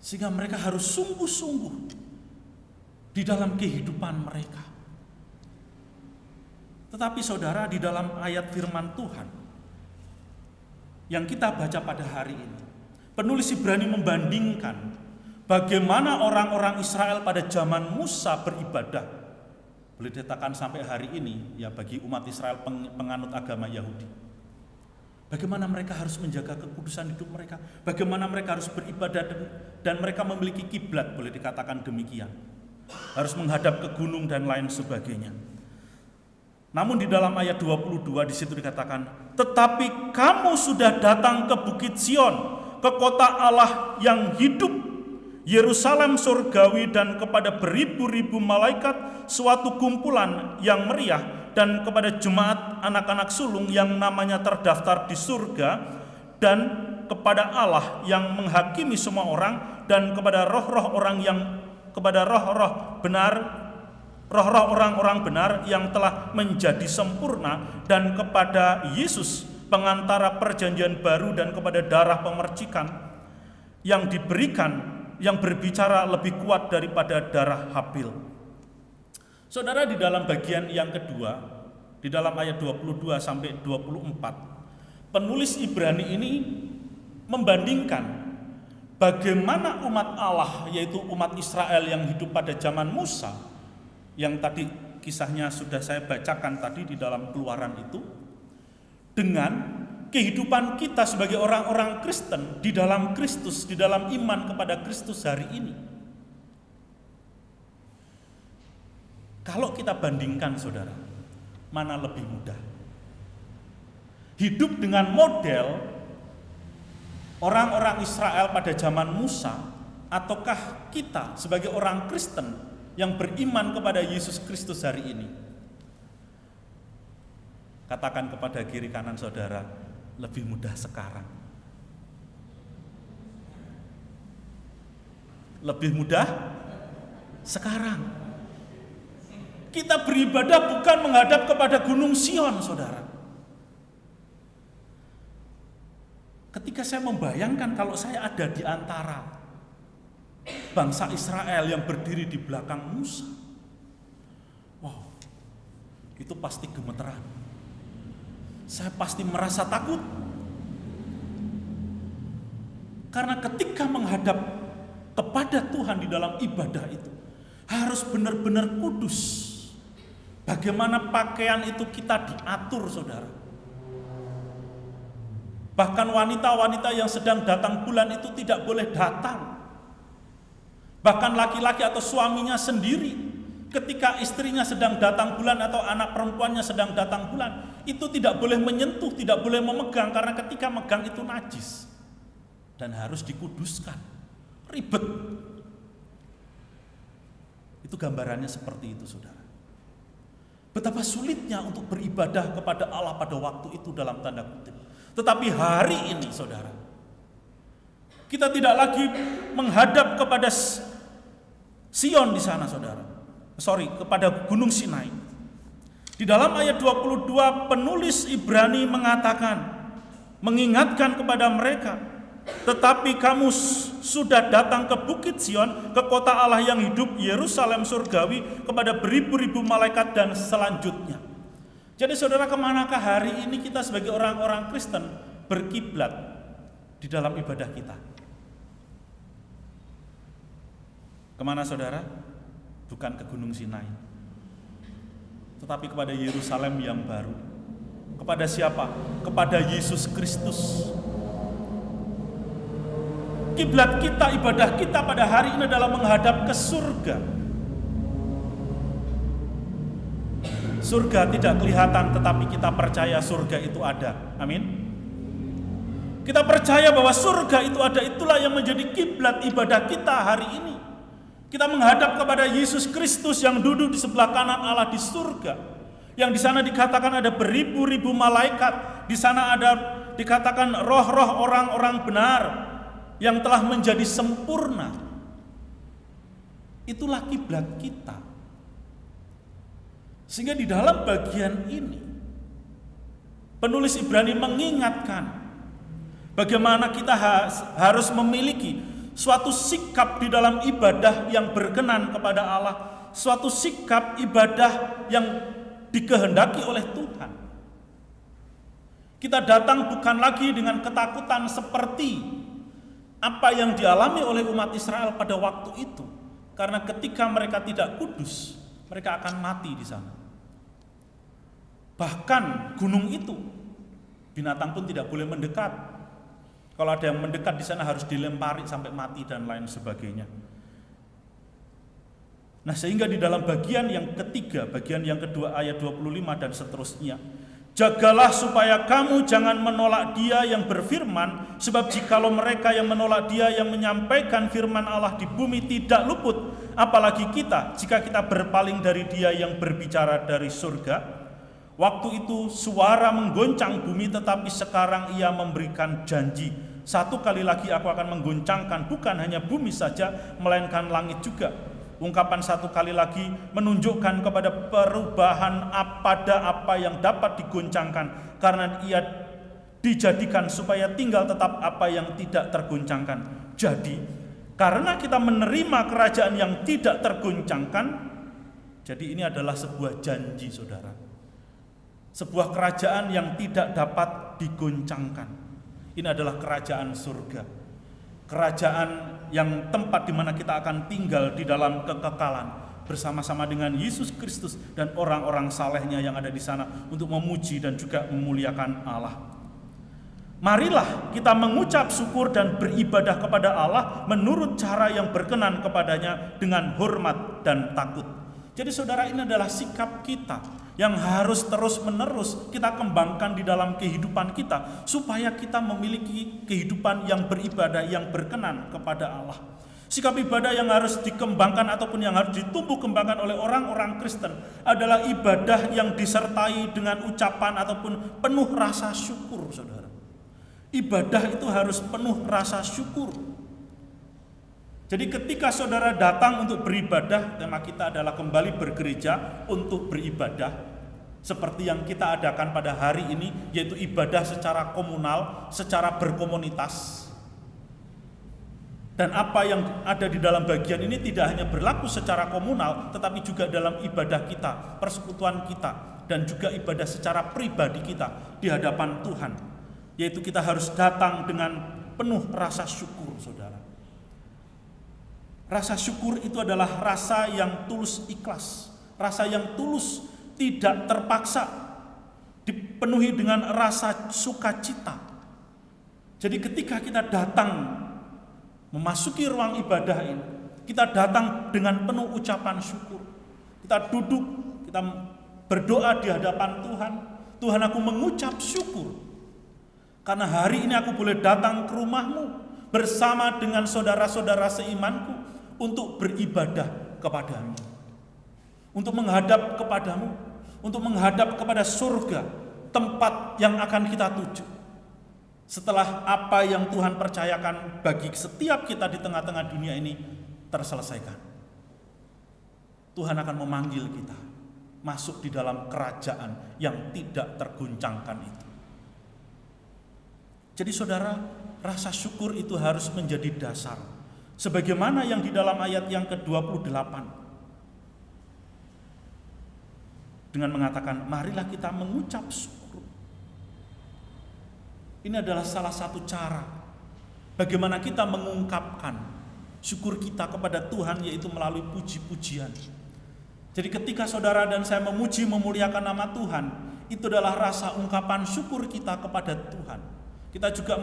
Sehingga mereka harus sungguh-sungguh di dalam kehidupan mereka. Tetapi saudara, di dalam ayat firman Tuhan yang kita baca pada hari ini, penulis Ibrani membandingkan bagaimana orang-orang Israel pada zaman Musa beribadah. Boleh dikatakan sampai hari ini ya bagi umat Israel penganut agama Yahudi. Bagaimana mereka harus menjaga kekudusan hidup mereka, bagaimana mereka harus beribadah dan mereka memiliki kiblat, boleh dikatakan demikian. Harus menghadap ke gunung dan lain sebagainya. Namun di dalam ayat 22 di situ dikatakan, "Tetapi kamu sudah datang ke Bukit Sion, ke kota Allah yang hidup, Yerusalem surgawi, dan kepada beribu-ribu malaikat, suatu kumpulan yang meriah, dan kepada jemaat anak-anak sulung yang namanya terdaftar di surga, dan kepada Allah yang menghakimi semua orang, dan kepada roh-roh orang-orang benar yang telah menjadi sempurna, dan kepada Yesus pengantara perjanjian baru, dan kepada darah pemercikan yang diberikan, yang berbicara lebih kuat daripada darah Habil." Saudara, di dalam bagian yang kedua, di dalam ayat 22 sampai 24, penulis Ibrani ini membandingkan bagaimana umat Allah, yaitu umat Israel yang hidup pada zaman Musa, yang tadi kisahnya sudah saya bacakan tadi di dalam Keluaran itu, dengan kehidupan kita sebagai orang-orang Kristen di dalam Kristus, di dalam iman kepada Kristus hari ini. Kalau kita bandingkan, saudara, mana lebih mudah? Hidup dengan model orang-orang Israel pada zaman Musa, ataukah kita sebagai orang Kristen yang beriman kepada Yesus Kristus hari ini? Katakan kepada kiri kanan saudara, lebih mudah sekarang. Lebih mudah sekarang. Kita beribadah bukan menghadap kepada Gunung Sion, saudara. Ketika saya membayangkan kalau saya ada di antara bangsa Israel yang berdiri di belakang Musa, Wow, itu pasti gemeteran. Saya pasti merasa takut. Karena ketika menghadap kepada Tuhan di dalam ibadah itu, harus benar-benar kudus. Bagaimana pakaian itu kita diatur, saudara. Bahkan wanita-wanita yang sedang datang bulan itu tidak boleh datang. Bahkan laki-laki atau suaminya sendiri, ketika istrinya sedang datang bulan atau anak perempuannya sedang datang bulan, itu tidak boleh menyentuh, tidak boleh memegang, karena ketika megang itu najis dan harus dikuduskan. Ribet. Itu gambarannya seperti itu, saudara. Betapa sulitnya untuk beribadah kepada Allah pada waktu itu dalam tanda kutip. Tetapi hari ini, saudara, kita tidak lagi menghadap kepada Sion di sana, saudara. Kepada Gunung Sinai. Di dalam ayat 22 penulis Ibrani mengatakan, mengingatkan kepada mereka, tetapi kamu sudah datang ke Bukit Sion, ke kota Allah yang hidup, Yerusalem surgawi, kepada beribu-ribu malaikat dan selanjutnya. Jadi saudara, kemanakah hari ini kita sebagai orang-orang Kristen berkiblat di dalam ibadah kita? Kemana, saudara? Bukan ke Gunung Sinai, tetapi kepada Yerusalem yang baru. Kepada siapa? Kepada Yesus Kristus. Kiblat kita, ibadah kita pada hari ini adalah menghadap ke surga. Surga tidak kelihatan, tetapi kita percaya surga itu ada. Amin. Kita percaya bahwa surga itu ada, itulah yang menjadi kiblat ibadah kita hari ini. Kita menghadap kepada Yesus Kristus yang duduk di sebelah kanan Allah di surga. Yang di sana dikatakan ada beribu-ribu malaikat. Di sana ada dikatakan roh-roh orang-orang benar yang telah menjadi sempurna. Itulah kiblat kita. Sehingga di dalam bagian ini penulis Ibrani mengingatkan bagaimana kita harus memiliki suatu sikap di dalam ibadah yang berkenan kepada Allah, suatu sikap ibadah yang dikehendaki oleh Tuhan. Kita datang bukan lagi dengan ketakutan seperti apa yang dialami oleh umat Israel pada waktu itu, karena ketika mereka tidak kudus, mereka akan mati di sana. Bahkan gunung itu, binatang pun tidak boleh mendekat. Kalau ada yang mendekat di sana harus dilempari sampai mati dan lain sebagainya. Nah, sehingga di dalam bagian yang ketiga, bagian yang kedua ayat 25 dan seterusnya, jagalah supaya kamu jangan menolak Dia yang berfirman, sebab jikalau mereka yang menolak Dia yang menyampaikan firman Allah di bumi tidak luput, apalagi kita jika kita berpaling dari Dia yang berbicara dari surga. Waktu itu suara menggoncang bumi, tetapi sekarang Ia memberikan janji, satu kali lagi aku akan menggoncangkan bukan hanya bumi saja, melainkan langit juga. Ungkapan satu kali lagi menunjukkan kepada perubahan pada apa yang dapat digoncangkan, karena Ia dijadikan supaya tinggal tetap apa yang tidak tergoncangkan. Jadi karena kita menerima kerajaan yang tidak tergoncangkan, jadi ini adalah sebuah janji, saudara. Sebuah kerajaan yang tidak dapat digoncangkan. Ini adalah kerajaan surga. Kerajaan yang tempat di mana kita akan tinggal di dalam kekekalan bersama-sama dengan Yesus Kristus dan orang-orang salehnya yang ada di sana untuk memuji dan juga memuliakan Allah. Marilah kita mengucap syukur dan beribadah kepada Allah menurut cara yang berkenan kepadanya dengan hormat dan takut. Jadi saudara, ini adalah sikap kita yang harus terus-menerus kita kembangkan di dalam kehidupan kita, supaya kita memiliki kehidupan yang beribadah, yang berkenan kepada Allah. Sikap ibadah yang harus dikembangkan ataupun yang harus ditumbuh kembangkan oleh orang-orang Kristen adalah ibadah yang disertai dengan ucapan ataupun penuh rasa syukur, saudara. Ibadah itu harus penuh rasa syukur. Jadi ketika saudara datang untuk beribadah, tema kita adalah kembali bergereja untuk beribadah, seperti yang kita adakan pada hari ini, yaitu ibadah secara komunal, secara berkomunitas. Dan apa yang ada di dalam bagian ini tidak hanya berlaku secara komunal, tetapi juga dalam ibadah kita, persekutuan kita, dan juga ibadah secara pribadi kita di hadapan Tuhan. Yaitu kita harus datang dengan penuh rasa syukur, saudara. Rasa syukur itu adalah rasa yang tulus ikhlas, rasa yang tulus tidak terpaksa, dipenuhi dengan rasa sukacita. Jadi ketika kita datang memasuki ruang ibadah ini, kita datang dengan penuh ucapan syukur. Kita duduk, kita berdoa di hadapan Tuhan. Tuhan, aku mengucap syukur karena hari ini aku boleh datang ke rumahmu bersama dengan saudara-saudara seimanku untuk beribadah kepadamu, untuk menghadap kepadamu, untuk menghadap kepada surga, tempat yang akan kita tuju. Setelah apa yang Tuhan percayakan bagi setiap kita di tengah-tengah dunia ini terselesaikan, Tuhan akan memanggil kita masuk di dalam kerajaan yang tidak terguncangkan itu. Jadi saudara, rasa syukur itu harus menjadi dasar. Sebagaimana yang di dalam ayat yang ke-28. Dengan mengatakan, marilah kita mengucap syukur. Ini adalah salah satu cara bagaimana kita mengungkapkan syukur kita kepada Tuhan, yaitu melalui puji-pujian. Jadi ketika saudara dan saya memuji, memuliakan nama Tuhan, itu adalah rasa ungkapan syukur kita kepada Tuhan. Kita juga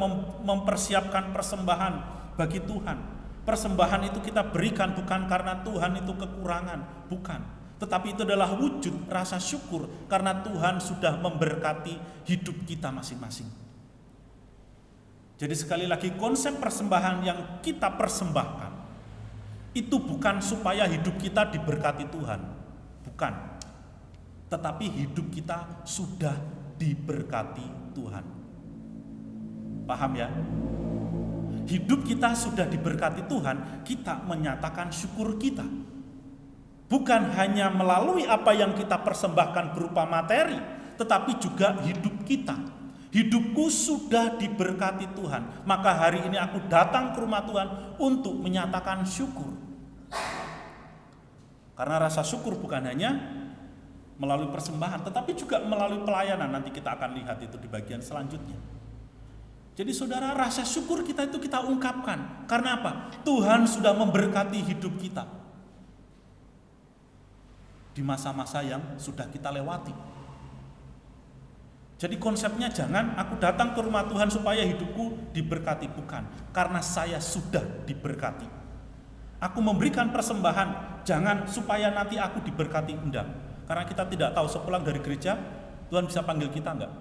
mempersiapkan persembahan bagi Tuhan. Persembahan itu kita berikan bukan karena Tuhan itu kekurangan, bukan. Tetapi itu adalah wujud rasa syukur karena Tuhan sudah memberkati hidup kita masing-masing. Jadi sekali lagi, konsep persembahan yang kita persembahkan itu bukan supaya hidup kita diberkati Tuhan, bukan. Tetapi hidup kita sudah diberkati Tuhan. Paham ya? Hidup kita sudah diberkati Tuhan, kita menyatakan syukur kita. Bukan hanya melalui apa yang kita persembahkan berupa materi, tetapi juga hidup kita. Hidupku sudah diberkati Tuhan, maka hari ini aku datang ke rumah Tuhan untuk menyatakan syukur. Karena rasa syukur bukan hanya melalui persembahan, tetapi juga melalui pelayanan. Nanti kita akan lihat itu di bagian selanjutnya. Jadi saudara, rasa syukur kita itu kita ungkapkan. Karena apa? Tuhan sudah memberkati hidup kita di masa-masa yang sudah kita lewati. Jadi konsepnya jangan aku datang ke rumah Tuhan supaya hidupku diberkati, bukan. Karena saya sudah diberkati. Aku memberikan persembahan, jangan supaya nanti aku diberkati, enggak. Karena kita tidak tahu sepulang dari gereja, Tuhan bisa panggil kita enggak?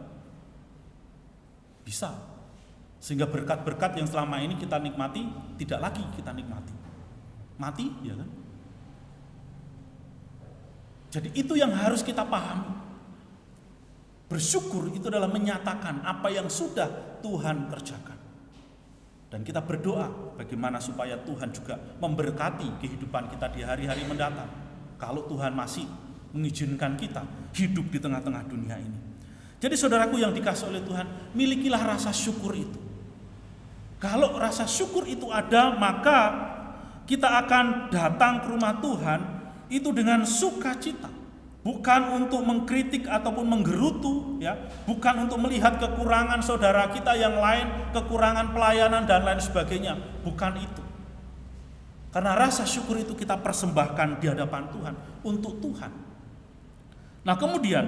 Bisa. Sehingga berkat-berkat yang selama ini kita nikmati, tidak lagi kita nikmati. Mati, ya kan? Jadi itu yang harus kita pahami. Bersyukur itu adalah menyatakan apa yang sudah Tuhan kerjakan. Dan kita berdoa bagaimana supaya Tuhan juga memberkati kehidupan kita di hari-hari mendatang. Kalau Tuhan masih mengizinkan kita hidup di tengah-tengah dunia ini. Jadi saudaraku yang dikasih oleh Tuhan, milikilah rasa syukur itu. Kalau rasa syukur itu ada, maka kita akan datang ke rumah Tuhan itu dengan sukacita. Bukan untuk mengkritik ataupun menggerutu, ya, bukan untuk melihat kekurangan saudara kita yang lain, kekurangan pelayanan dan lain sebagainya, bukan itu. Karena rasa syukur itu kita persembahkan di hadapan Tuhan untuk Tuhan. Nah, kemudian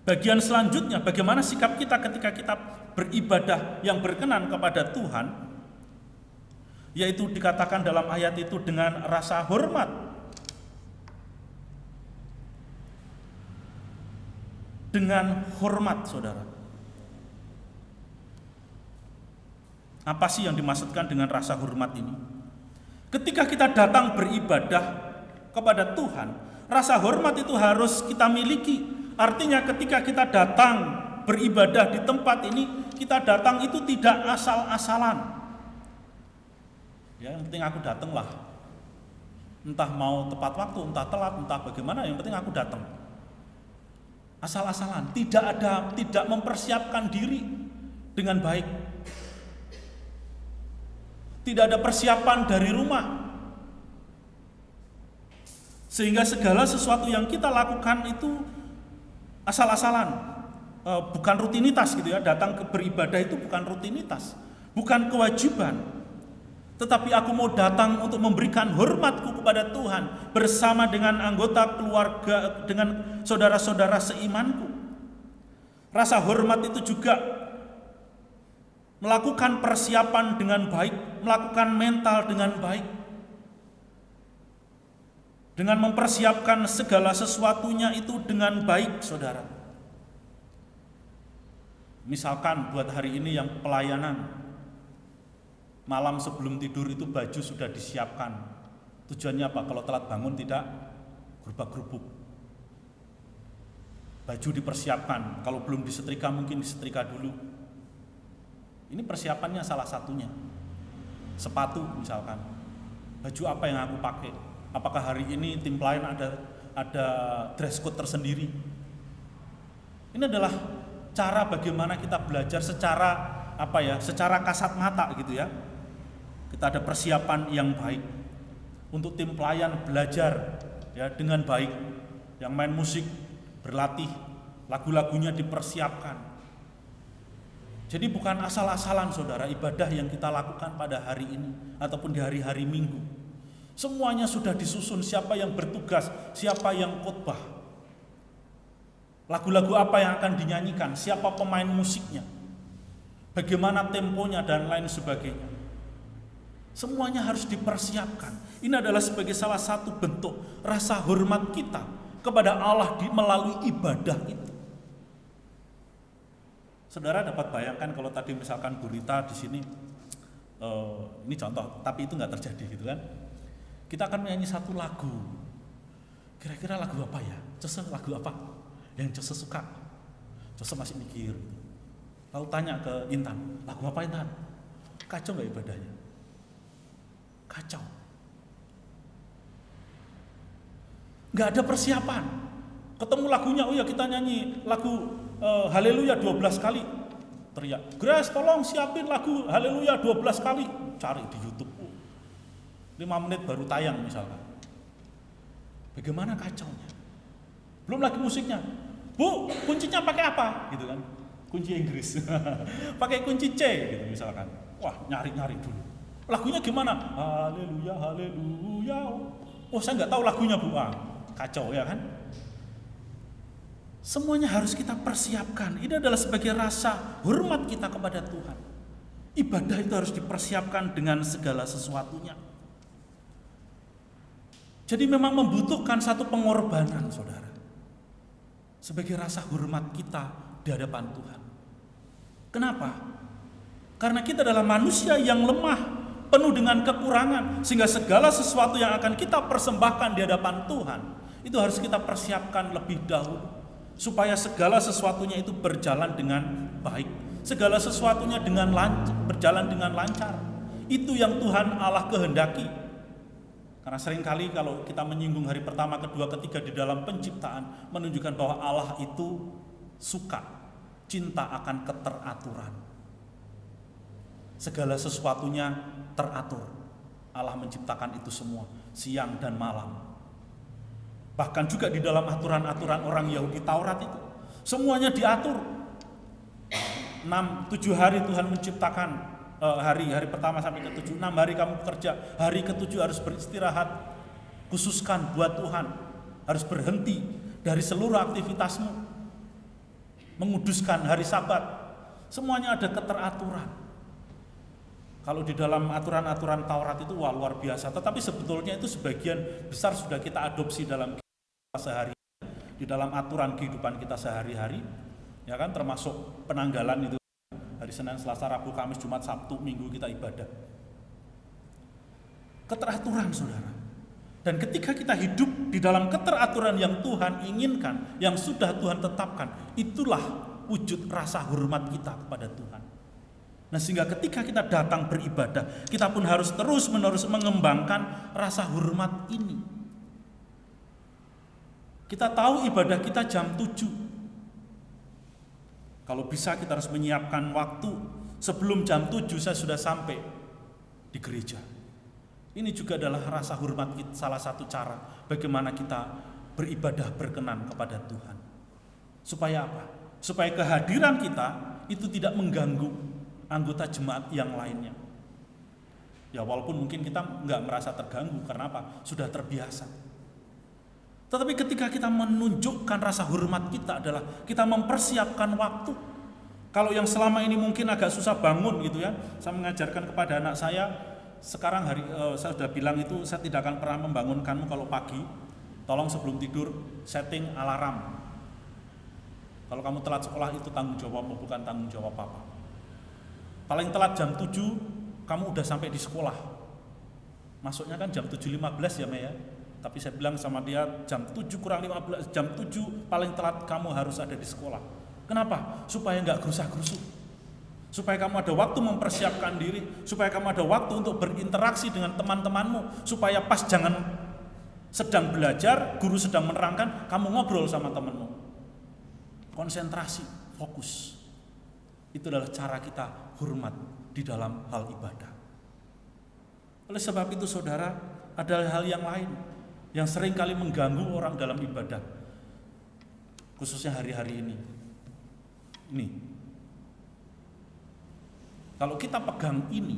bagian selanjutnya, bagaimana sikap kita ketika kita beribadah yang berkenan kepada Tuhan, yaitu dikatakan dalam ayat itu dengan rasa hormat. Dengan hormat, saudara. Apa sih yang dimaksudkan dengan rasa hormat ini? Ketika kita datang beribadah kepada Tuhan, rasa hormat itu harus kita miliki. Artinya ketika kita datang beribadah di tempat ini, kita datang itu tidak asal-asalan. Ya, yang penting aku datang lah. Entah mau tepat waktu, entah telat, entah bagaimana, yang penting aku datang. Asal-asalan, tidak mempersiapkan diri dengan baik. Tidak ada persiapan dari rumah. Sehingga segala sesuatu yang kita lakukan itu asal-asalan. Bukan rutinitas gitu ya. Datang ke beribadah itu bukan rutinitas, bukan kewajiban. Tetapi aku mau datang untuk memberikan hormatku kepada Tuhan bersama dengan anggota keluarga, dengan saudara-saudara seimanku. Rasa hormat itu juga melakukan persiapan dengan baik, melakukan mental dengan baik, dengan mempersiapkan segala sesuatunya itu dengan baik, saudara. Misalkan buat hari ini yang pelayanan, malam sebelum tidur itu baju sudah disiapkan. Tujuannya apa? Kalau telat bangun tidak gerubak-gerubuk. Baju dipersiapkan, kalau belum disetrika mungkin disetrika dulu. Ini persiapannya salah satunya. Sepatu misalkan, baju apa yang aku pakai? Apakah hari ini tim pelayan ada dress code tersendiri? Ini adalah cara bagaimana kita belajar secara secara kasat mata gitu ya. Kita ada persiapan yang baik untuk tim pelayan belajar ya dengan baik. Yang main musik berlatih, lagu-lagunya dipersiapkan. Jadi bukan asal-asalan saudara ibadah yang kita lakukan pada hari ini ataupun di hari-hari Minggu. Semuanya sudah disusun, siapa yang bertugas, siapa yang khotbah. Lagu-lagu apa yang akan dinyanyikan, siapa pemain musiknya, bagaimana temponya dan lain sebagainya. Semuanya harus dipersiapkan. Ini adalah sebagai salah satu bentuk rasa hormat kita kepada Allah melalui ibadah itu. Saudara dapat bayangkan kalau tadi misalkan Bu Rita di sini, ini contoh, tapi itu nggak terjadi gitu kan. Kita akan menyanyi satu lagu. Kira-kira lagu apa ya? Jose lagu apa? Yang Jose suka. Jose masih mikir. Lalu tanya ke Intan, lagu apa Intan? Kacau nggak ibadahnya? Kacau. Nggak ada persiapan. Ketemu lagunya, oh ya kita nyanyi lagu Haleluya 12 kali. Teriak, Grace tolong siapin lagu Haleluya 12 kali. Cari di YouTube. 5 menit baru tayang misalkan. Bagaimana kacaunya? Belum lagi musiknya. Bu, kuncinya pakai apa? Gitu kan. Kunci Inggris. Pakai kunci C gitu misalkan. Wah, nyari-nyari dulu. Lagunya gimana? Haleluya, haleluya. Oh, saya nggak tahu lagunya, Bu. Kacau ya kan? Semuanya harus kita persiapkan. Ini adalah sebagai rasa hormat kita kepada Tuhan. Ibadah itu harus dipersiapkan dengan segala sesuatunya. Jadi memang membutuhkan satu pengorbanan, saudara. Sebagai rasa hormat kita di hadapan Tuhan. Kenapa? Karena kita adalah manusia yang lemah, penuh dengan kekurangan, sehingga segala sesuatu yang akan kita persembahkan di hadapan Tuhan, itu harus kita persiapkan lebih dahulu, supaya segala sesuatunya itu berjalan dengan baik, segala sesuatunya berjalan dengan lancar. Itu yang Tuhan Allah kehendaki. Karena seringkali kalau kita menyinggung hari pertama, kedua, ketiga di dalam penciptaan, menunjukkan bahwa Allah itu suka, cinta akan keteraturan. Segala sesuatunya teratur. Allah menciptakan itu semua, siang dan malam. Bahkan juga di dalam aturan-aturan orang Yahudi Taurat itu, semuanya diatur. 7 hari Tuhan menciptakan hari pertama sampai ke-7, 6 hari kamu bekerja, hari ke-7 harus beristirahat, khususkan buat Tuhan, harus berhenti dari seluruh aktivitasmu, menguduskan hari Sabat. Semuanya ada keteraturan. Kalau di dalam aturan-aturan Taurat itu luar biasa, tetapi sebetulnya itu sebagian besar sudah kita adopsi dalam kita sehari, di dalam aturan kehidupan kita sehari-hari, ya kan, termasuk penanggalan itu. Hari Senin, Selasa, Rabu, Kamis, Jumat, Sabtu, Minggu kita ibadah. Keteraturan, saudara. Dan ketika kita hidup di dalam keteraturan yang Tuhan inginkan, yang sudah Tuhan tetapkan, itulah wujud rasa hormat kita kepada Tuhan. Nah, sehingga ketika kita datang beribadah, kita pun harus terus-menerus mengembangkan rasa hormat ini. Kita tahu ibadah kita jam 7. Kalau bisa kita harus menyiapkan waktu sebelum jam 7 saya sudah sampai. di gereja. Ini juga adalah rasa hormat kita, salah satu cara bagaimana kita beribadah berkenan kepada Tuhan. Supaya apa? Supaya kehadiran kita itu tidak mengganggu anggota jemaat yang lainnya. Ya walaupun mungkin kita nggak merasa terganggu, karena apa? Sudah terbiasa. Tetapi ketika kita menunjukkan rasa hormat kita adalah kita mempersiapkan waktu. Kalau yang selama ini mungkin agak susah bangun gitu ya, saya mengajarkan kepada anak saya, sekarang saya sudah bilang itu, saya tidak akan pernah membangunkanmu kalau pagi, tolong sebelum tidur setting alarm. Kalau kamu telat sekolah itu tanggung jawabmu, bukan tanggung jawab papa. Paling telat jam 7, kamu udah sampai di sekolah. Masuknya kan jam 7.15 ya Mei ya. Tapi saya bilang sama dia jam 7:15, jam 7 paling telat kamu harus ada di sekolah. Kenapa? Supaya nggak gerusak-gerusuk. Supaya kamu ada waktu mempersiapkan diri, supaya kamu ada waktu untuk berinteraksi dengan teman-temanmu, supaya pas jangan sedang belajar, guru sedang menerangkan, kamu ngobrol sama temanmu. Konsentrasi, fokus. Itu adalah cara kita hormat di dalam hal ibadah. Oleh sebab itu saudara, ada hal yang lain yang sering kali mengganggu orang dalam ibadah, khususnya hari-hari ini. Ini, kalau kita pegang ini,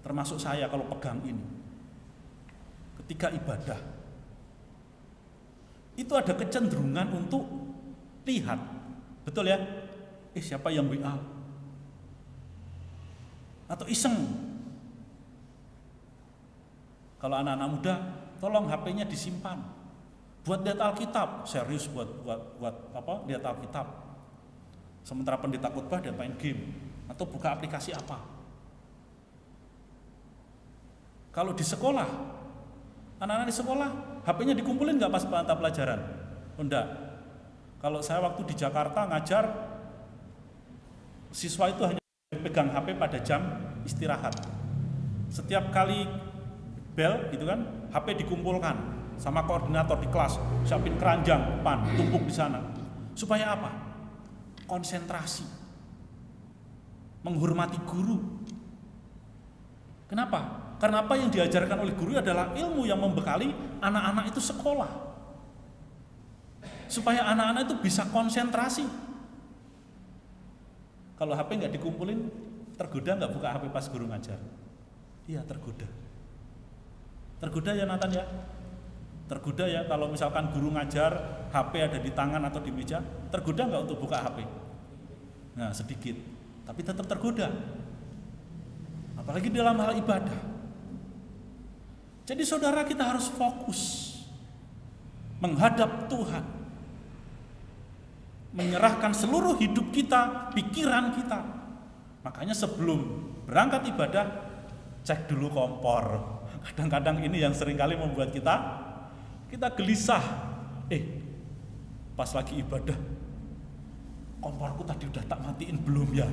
termasuk saya kalau pegang ini, ketika ibadah, itu ada kecenderungan untuk lihat, betul ya? Siapa yang WA? Atau iseng. Kalau anak-anak muda, tolong HP-nya disimpan. Buat lihat Alkitab, serius buat apa? Lihat Alkitab. Sementara pendeta khotbah dia main game atau buka aplikasi apa. Kalau di sekolah, anak-anak di sekolah, HP-nya dikumpulin nggak pas mata pelajaran? Oh, enggak. Kalau saya waktu di Jakarta ngajar, siswa itu hanya pegang HP pada jam istirahat. Setiap kali bel gitu kan, HP dikumpulkan sama koordinator di kelas, siapin keranjang depan, tumpuk di sana. Supaya apa? Konsentrasi. Menghormati guru. Kenapa? Karena apa yang diajarkan oleh guru adalah ilmu yang membekali anak-anak itu sekolah. Supaya anak-anak itu bisa konsentrasi. Kalau HP nggak dikumpulin, tergoda nggak buka HP pas guru ngajar? Iya, tergoda. Tergoda ya Nathan ya? Tergoda ya kalau misalkan guru ngajar, HP ada di tangan atau di meja, tergoda nggak untuk buka HP? Nah sedikit, tapi tetap tergoda. Apalagi dalam hal ibadah. Jadi saudara, kita harus fokus menghadap Tuhan, menyerahkan seluruh hidup kita, pikiran kita. Makanya sebelum berangkat ibadah, cek dulu kompor. Kadang-kadang ini yang seringkali membuat kita gelisah. Pas lagi ibadah, komporku tadi udah tak matiin belum ya?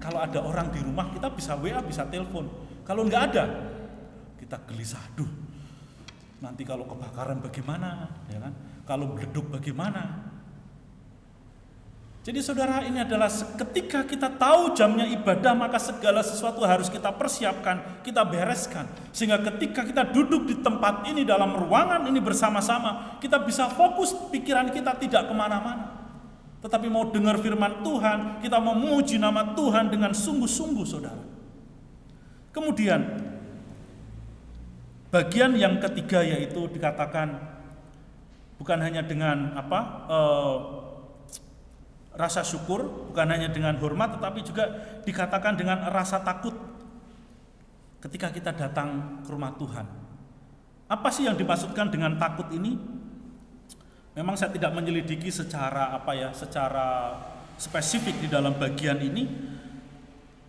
Kalau ada orang di rumah, kita bisa WA, bisa telepon. Kalau nggak ada, kita gelisah. Aduh, nanti kalau kebakaran bagaimana? Ya kan? Kalau meleduk bagaimana? Jadi saudara, ini adalah ketika kita tahu jamnya ibadah, maka segala sesuatu harus kita persiapkan, kita bereskan. Sehingga ketika kita duduk di tempat ini, dalam ruangan ini bersama-sama, kita bisa fokus, pikiran kita tidak kemana-mana. Tetapi mau dengar firman Tuhan, kita mau memuji nama Tuhan dengan sungguh-sungguh saudara. Kemudian, bagian yang ketiga yaitu dikatakan, bukan hanya dengan rasa syukur, bukan hanya dengan hormat, tetapi juga dikatakan dengan rasa takut ketika kita datang ke rumah Tuhan. Apa sih yang dimaksudkan dengan takut ini? Memang saya tidak menyelidiki secara secara spesifik di dalam bagian ini,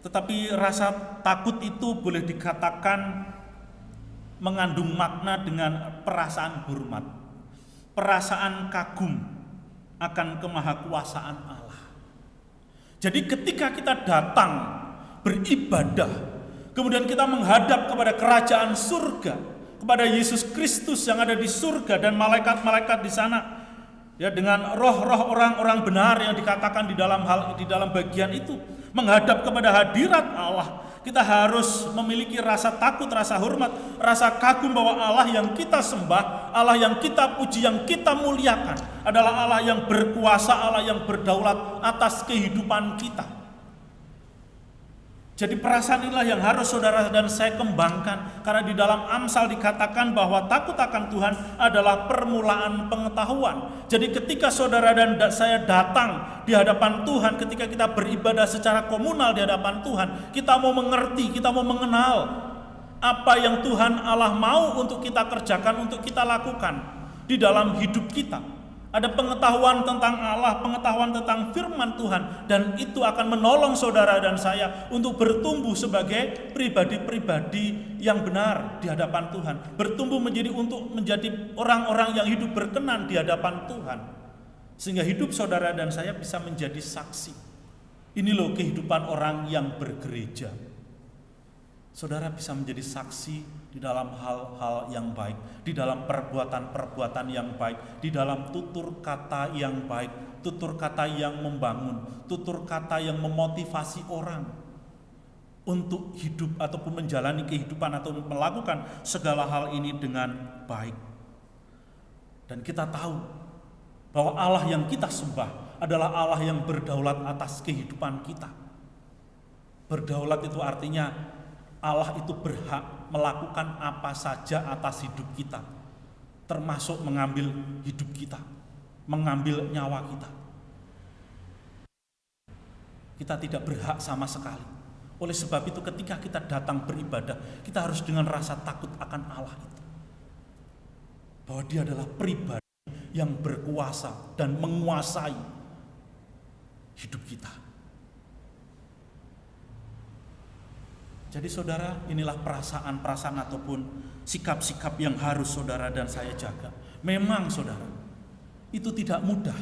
tetapi rasa takut itu boleh dikatakan mengandung makna dengan perasaan hormat, perasaan kagum akan kemahakuasaan Allah. Jadi ketika kita datang beribadah, kemudian kita menghadap kepada kerajaan surga, kepada Yesus Kristus yang ada di surga dan malaikat-malaikat di sana, ya, dengan roh-roh orang-orang benar yang dikatakan di dalam bagian itu, menghadap kepada hadirat Allah, kita harus memiliki rasa takut, rasa hormat, rasa kagum bahwa Allah yang kita sembah, Allah yang kita puji, yang kita muliakan adalah Allah yang berkuasa, Allah yang berdaulat atas kehidupan kita. Jadi perasaan inilah yang harus saudara dan saya kembangkan, karena di dalam Amsal dikatakan bahwa takut akan Tuhan adalah permulaan pengetahuan. Jadi ketika saudara dan saya datang di hadapan Tuhan, ketika kita beribadah secara komunal di hadapan Tuhan, kita mau mengerti, kita mau mengenal apa yang Tuhan Allah mau untuk kita kerjakan, untuk kita lakukan di dalam hidup kita. Ada pengetahuan tentang Allah, pengetahuan tentang firman Tuhan, dan itu akan menolong saudara dan saya untuk bertumbuh sebagai pribadi-pribadi yang benar di hadapan Tuhan. Bertumbuh menjadi orang-orang yang hidup berkenan di hadapan Tuhan. Sehingga hidup saudara dan saya bisa menjadi saksi. Ini loh kehidupan orang yang bergereja. Saudara bisa menjadi saksi di dalam hal-hal yang baik, di dalam perbuatan-perbuatan yang baik, di dalam tutur kata yang baik, tutur kata yang membangun, tutur kata yang memotivasi orang untuk hidup ataupun menjalani kehidupan atau melakukan segala hal ini dengan baik. Dan kita tahu bahwa Allah yang kita sembah adalah Allah yang berdaulat atas kehidupan kita. Berdaulat itu artinya Allah itu berhak melakukan apa saja atas hidup kita, termasuk mengambil hidup kita, mengambil nyawa kita. Kita tidak berhak sama sekali. Oleh sebab itu ketika kita datang beribadah, kita harus dengan rasa takut akan Allah itu. Bahwa Dia adalah pribadi yang berkuasa dan menguasai hidup kita. Jadi saudara, inilah perasaan-perasaan ataupun sikap-sikap yang harus saudara dan saya jaga. Memang saudara, itu tidak mudah.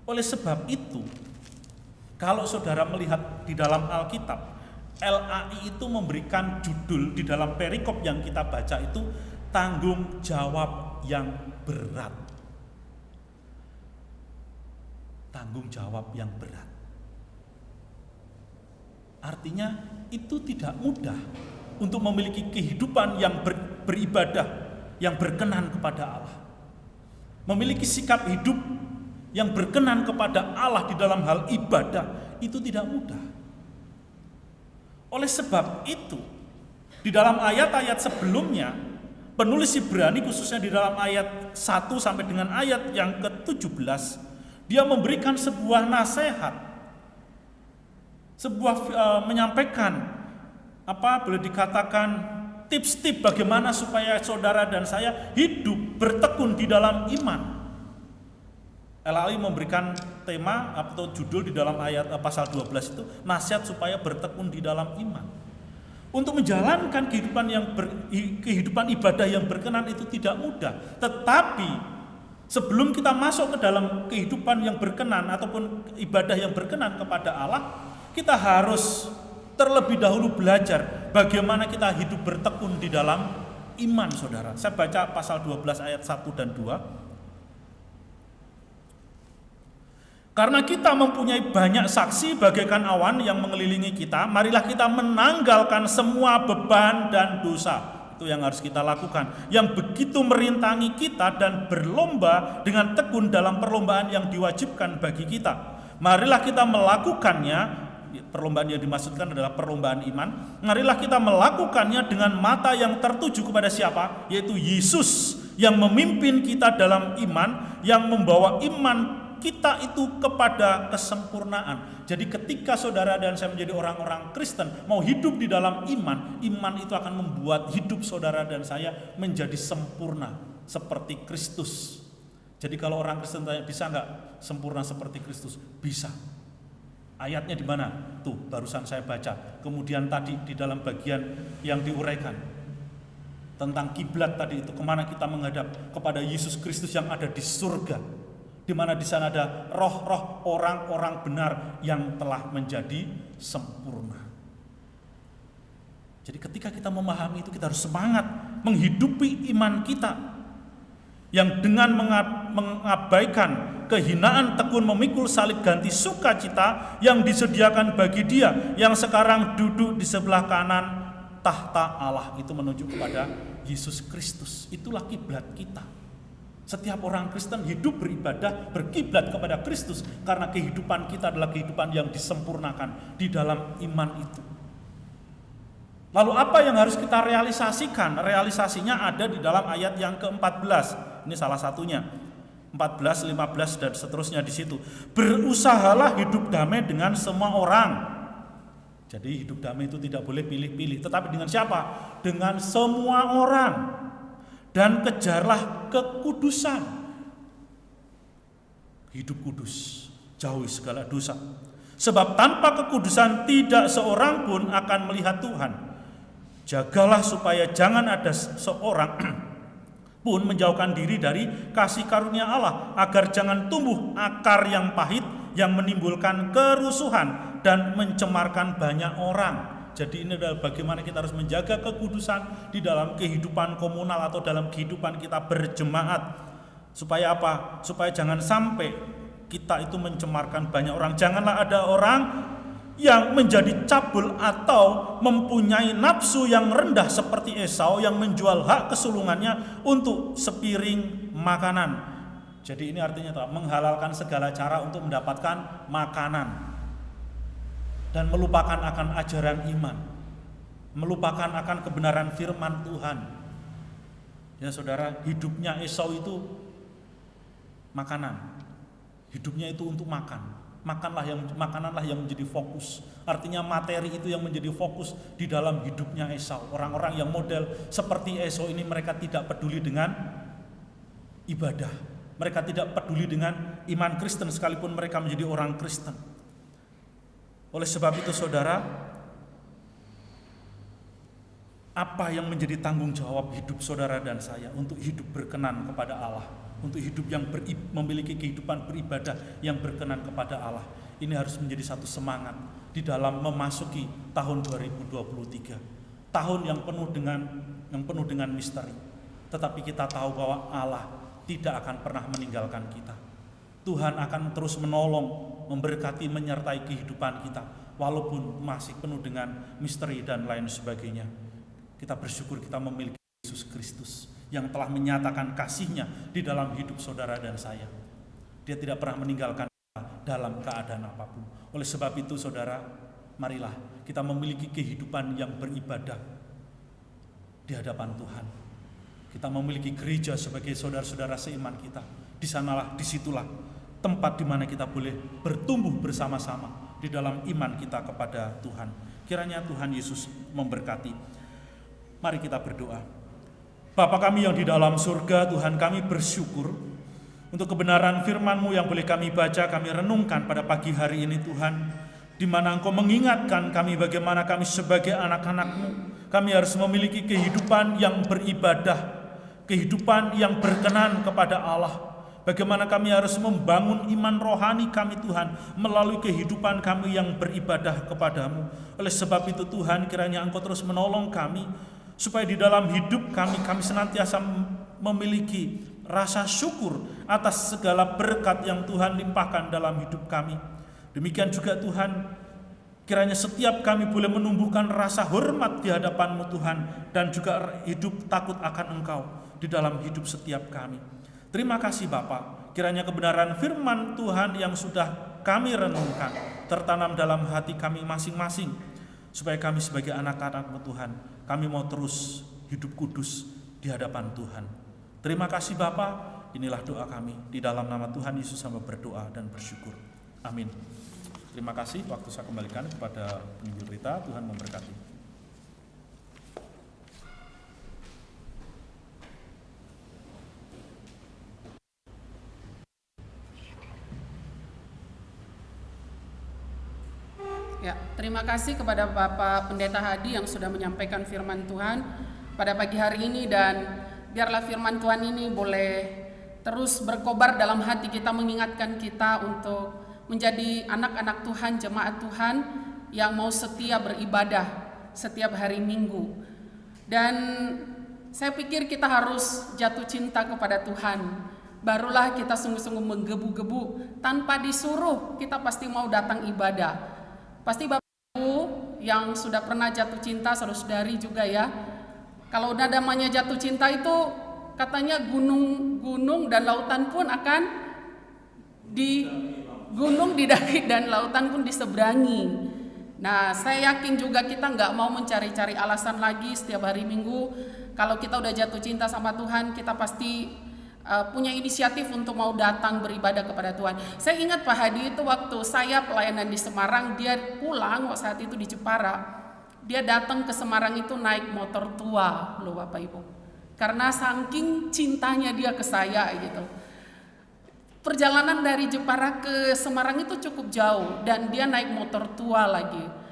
Oleh sebab itu, kalau saudara melihat di dalam Alkitab, LAI itu memberikan judul di dalam perikop yang kita baca itu, tanggung jawab yang berat. Tanggung jawab yang berat. Artinya itu tidak mudah untuk memiliki kehidupan yang beribadah, yang berkenan kepada Allah. Memiliki sikap hidup yang berkenan kepada Allah di dalam hal ibadah, itu tidak mudah. Oleh sebab itu, di dalam ayat-ayat sebelumnya, penulis Ibrani khususnya di dalam ayat 1 sampai dengan ayat yang ke-17, dia memberikan sebuah nasihat, menyampaikan boleh dikatakan tips-tips bagaimana supaya saudara dan saya hidup bertekun di dalam iman. LAI memberikan tema atau judul di dalam ayat pasal 12 itu, nasihat supaya bertekun di dalam iman. Untuk menjalankan kehidupan ibadah yang berkenan itu tidak mudah. Tetapi sebelum kita masuk ke dalam kehidupan yang berkenan ataupun ibadah yang berkenan kepada Allah, kita harus terlebih dahulu belajar bagaimana kita hidup bertekun di dalam iman, saudara. Saya baca pasal 12 ayat 1 dan 2. Karena kita mempunyai banyak saksi bagaikan awan yang mengelilingi kita, marilah kita menanggalkan semua beban dan dosa. Itu yang harus kita lakukan, yang begitu merintangi kita, dan berlomba dengan tekun dalam perlombaan yang diwajibkan bagi kita. Marilah kita melakukannya. Perlombaan yang dimaksudkan adalah perlombaan iman. Marilah kita melakukannya dengan mata yang tertuju kepada siapa? Yaitu Yesus yang memimpin kita dalam iman, yang membawa iman kita itu kepada kesempurnaan. Jadi ketika saudara dan saya menjadi orang-orang Kristen, mau hidup di dalam iman, iman itu akan membuat hidup saudara dan saya menjadi sempurna seperti Kristus. Jadi kalau orang Kristen tanya, bisa nggak sempurna seperti Kristus? Bisa. Ayatnya di mana? Tuh, barusan saya baca. Kemudian tadi di dalam bagian yang diuraikan tentang kiblat tadi itu, kemana kita menghadap? Kepada Yesus Kristus yang ada di surga, di mana di sana ada roh-roh orang-orang benar yang telah menjadi sempurna. Jadi ketika kita memahami itu, kita harus semangat menghidupi iman kita. yang dengan mengabaikan kehinaan tekun memikul salib ganti sukacita yang disediakan bagi dia yang sekarang duduk di sebelah kanan tahta Allah. Itu menunjuk kepada Yesus Kristus. Itulah kiblat kita. Setiap orang Kristen hidup beribadah berkiblat kepada Kristus karena kehidupan kita adalah kehidupan yang disempurnakan di dalam iman itu. Lalu apa yang harus kita realisasikan? Realisasinya ada di dalam ayat yang ke-14. Ini salah satunya. 14, 15 dan seterusnya di situ. Berusahalah hidup damai dengan semua orang. Jadi hidup damai itu tidak boleh pilih-pilih, tetapi dengan siapa? Dengan semua orang. Dan kejarlah kekudusan. Hidup kudus, jauhi segala dosa. Sebab tanpa kekudusan tidak seorang pun akan melihat Tuhan. Jagalah supaya jangan ada seorang pun menjauhkan diri dari kasih karunia Allah, agar jangan tumbuh akar yang pahit yang menimbulkan kerusuhan dan mencemarkan banyak orang. Jadi ini adalah bagaimana kita harus menjaga kekudusan di dalam kehidupan komunal atau dalam kehidupan kita berjemaat. Supaya apa? Supaya jangan sampai kita itu mencemarkan banyak orang. Janganlah ada orang yang menjadi cabul atau mempunyai nafsu yang rendah seperti Esau yang menjual hak kesulungannya untuk sepiring makanan. Jadi ini artinya menghalalkan segala cara untuk mendapatkan makanan dan melupakan akan ajaran iman, melupakan akan kebenaran firman Tuhan. Ya saudara, hidupnya Esau itu makanan, hidupnya itu untuk makan. Makananlah yang menjadi fokus. Artinya materi itu yang menjadi fokus di dalam hidupnya Esau. Orang-orang yang model seperti Esau ini mereka tidak peduli dengan ibadah. Mereka tidak peduli dengan iman Kristen sekalipun mereka menjadi orang Kristen. Oleh sebab itu saudara, apa yang menjadi tanggung jawab hidup saudara dan saya untuk hidup berkenan kepada Allah? Untuk hidup yang memiliki kehidupan beribadah yang berkenan kepada Allah. Ini harus menjadi satu semangat di dalam memasuki tahun 2023. Tahun yang penuh dengan misteri. Tetapi kita tahu bahwa Allah tidak akan pernah meninggalkan kita. Tuhan akan terus menolong, memberkati, menyertai kehidupan kita walaupun masih penuh dengan misteri dan lain sebagainya. Kita bersyukur kita memiliki Yesus Kristus yang telah menyatakan kasih-Nya di dalam hidup saudara dan saya. Dia tidak pernah meninggalkan kita dalam keadaan apapun. Oleh sebab itu saudara, marilah kita memiliki kehidupan yang beribadah di hadapan Tuhan. Kita memiliki gereja sebagai saudara-saudara seiman kita. Disitulah tempat di mana kita boleh bertumbuh bersama-sama di dalam iman kita kepada Tuhan. Kiranya Tuhan Yesus memberkati. Mari kita berdoa. Bapa kami yang di dalam surga, Tuhan, kami bersyukur untuk kebenaran firman-Mu yang boleh kami baca, kami renungkan pada pagi hari ini Tuhan, di mana Engkau mengingatkan kami bagaimana kami sebagai anak-anak-Mu, kami harus memiliki kehidupan yang beribadah, kehidupan yang berkenan kepada Allah. Bagaimana kami harus membangun iman rohani kami Tuhan melalui kehidupan kami yang beribadah kepadamu. Oleh sebab itu Tuhan, kiranya Engkau terus menolong kami supaya di dalam hidup kami senantiasa memiliki rasa syukur atas segala berkat yang Tuhan limpahkan dalam hidup kami. Demikian juga Tuhan, kiranya setiap kami boleh menumbuhkan rasa hormat di hadapan-Mu Tuhan, dan juga hidup takut akan Engkau di dalam hidup setiap kami. Terima kasih Bapa, kiranya kebenaran firman Tuhan yang sudah kami renungkan tertanam dalam hati kami masing-masing, supaya kami sebagai anak-anak-Mu Tuhan, kami mau terus hidup kudus di hadapan Tuhan. Terima kasih Bapa, inilah doa kami. Di dalam nama Tuhan Yesus hamba berdoa dan bersyukur. Amin. Terima kasih, waktu saya kembalikan kepada penginjil Rita. Tuhan memberkati. Ya, terima kasih kepada Bapak Pendeta Hadi yang sudah menyampaikan firman Tuhan pada pagi hari ini, dan biarlah firman Tuhan ini boleh terus berkobar dalam hati kita, mengingatkan kita untuk menjadi anak-anak Tuhan, jemaat Tuhan yang mau setia beribadah setiap hari Minggu. Dan saya pikir kita harus jatuh cinta kepada Tuhan. Barulah kita sungguh-sungguh menggebu-gebu. Tanpa disuruh, kita pasti mau datang ibadah. Pasti Bapak Ibu yang sudah pernah jatuh cinta, saudara-saudari juga ya. Kalau udah namanya jatuh cinta itu, katanya gunung dan lautan pun akan gunung didaki dan lautan pun diseberangi. Nah, saya yakin juga kita nggak mau mencari-cari alasan lagi setiap hari Minggu. Kalau kita udah jatuh cinta sama Tuhan, kita pasti punya inisiatif untuk mau datang beribadah kepada Tuhan. Saya ingat Pak Hadi itu waktu saya pelayanan di Semarang, dia pulang saat itu di Jepara. Dia datang ke Semarang itu naik motor tua loh Bapak Ibu. Karena saking cintanya dia ke saya gitu. Perjalanan dari Jepara ke Semarang itu cukup jauh dan dia naik motor tua lagi.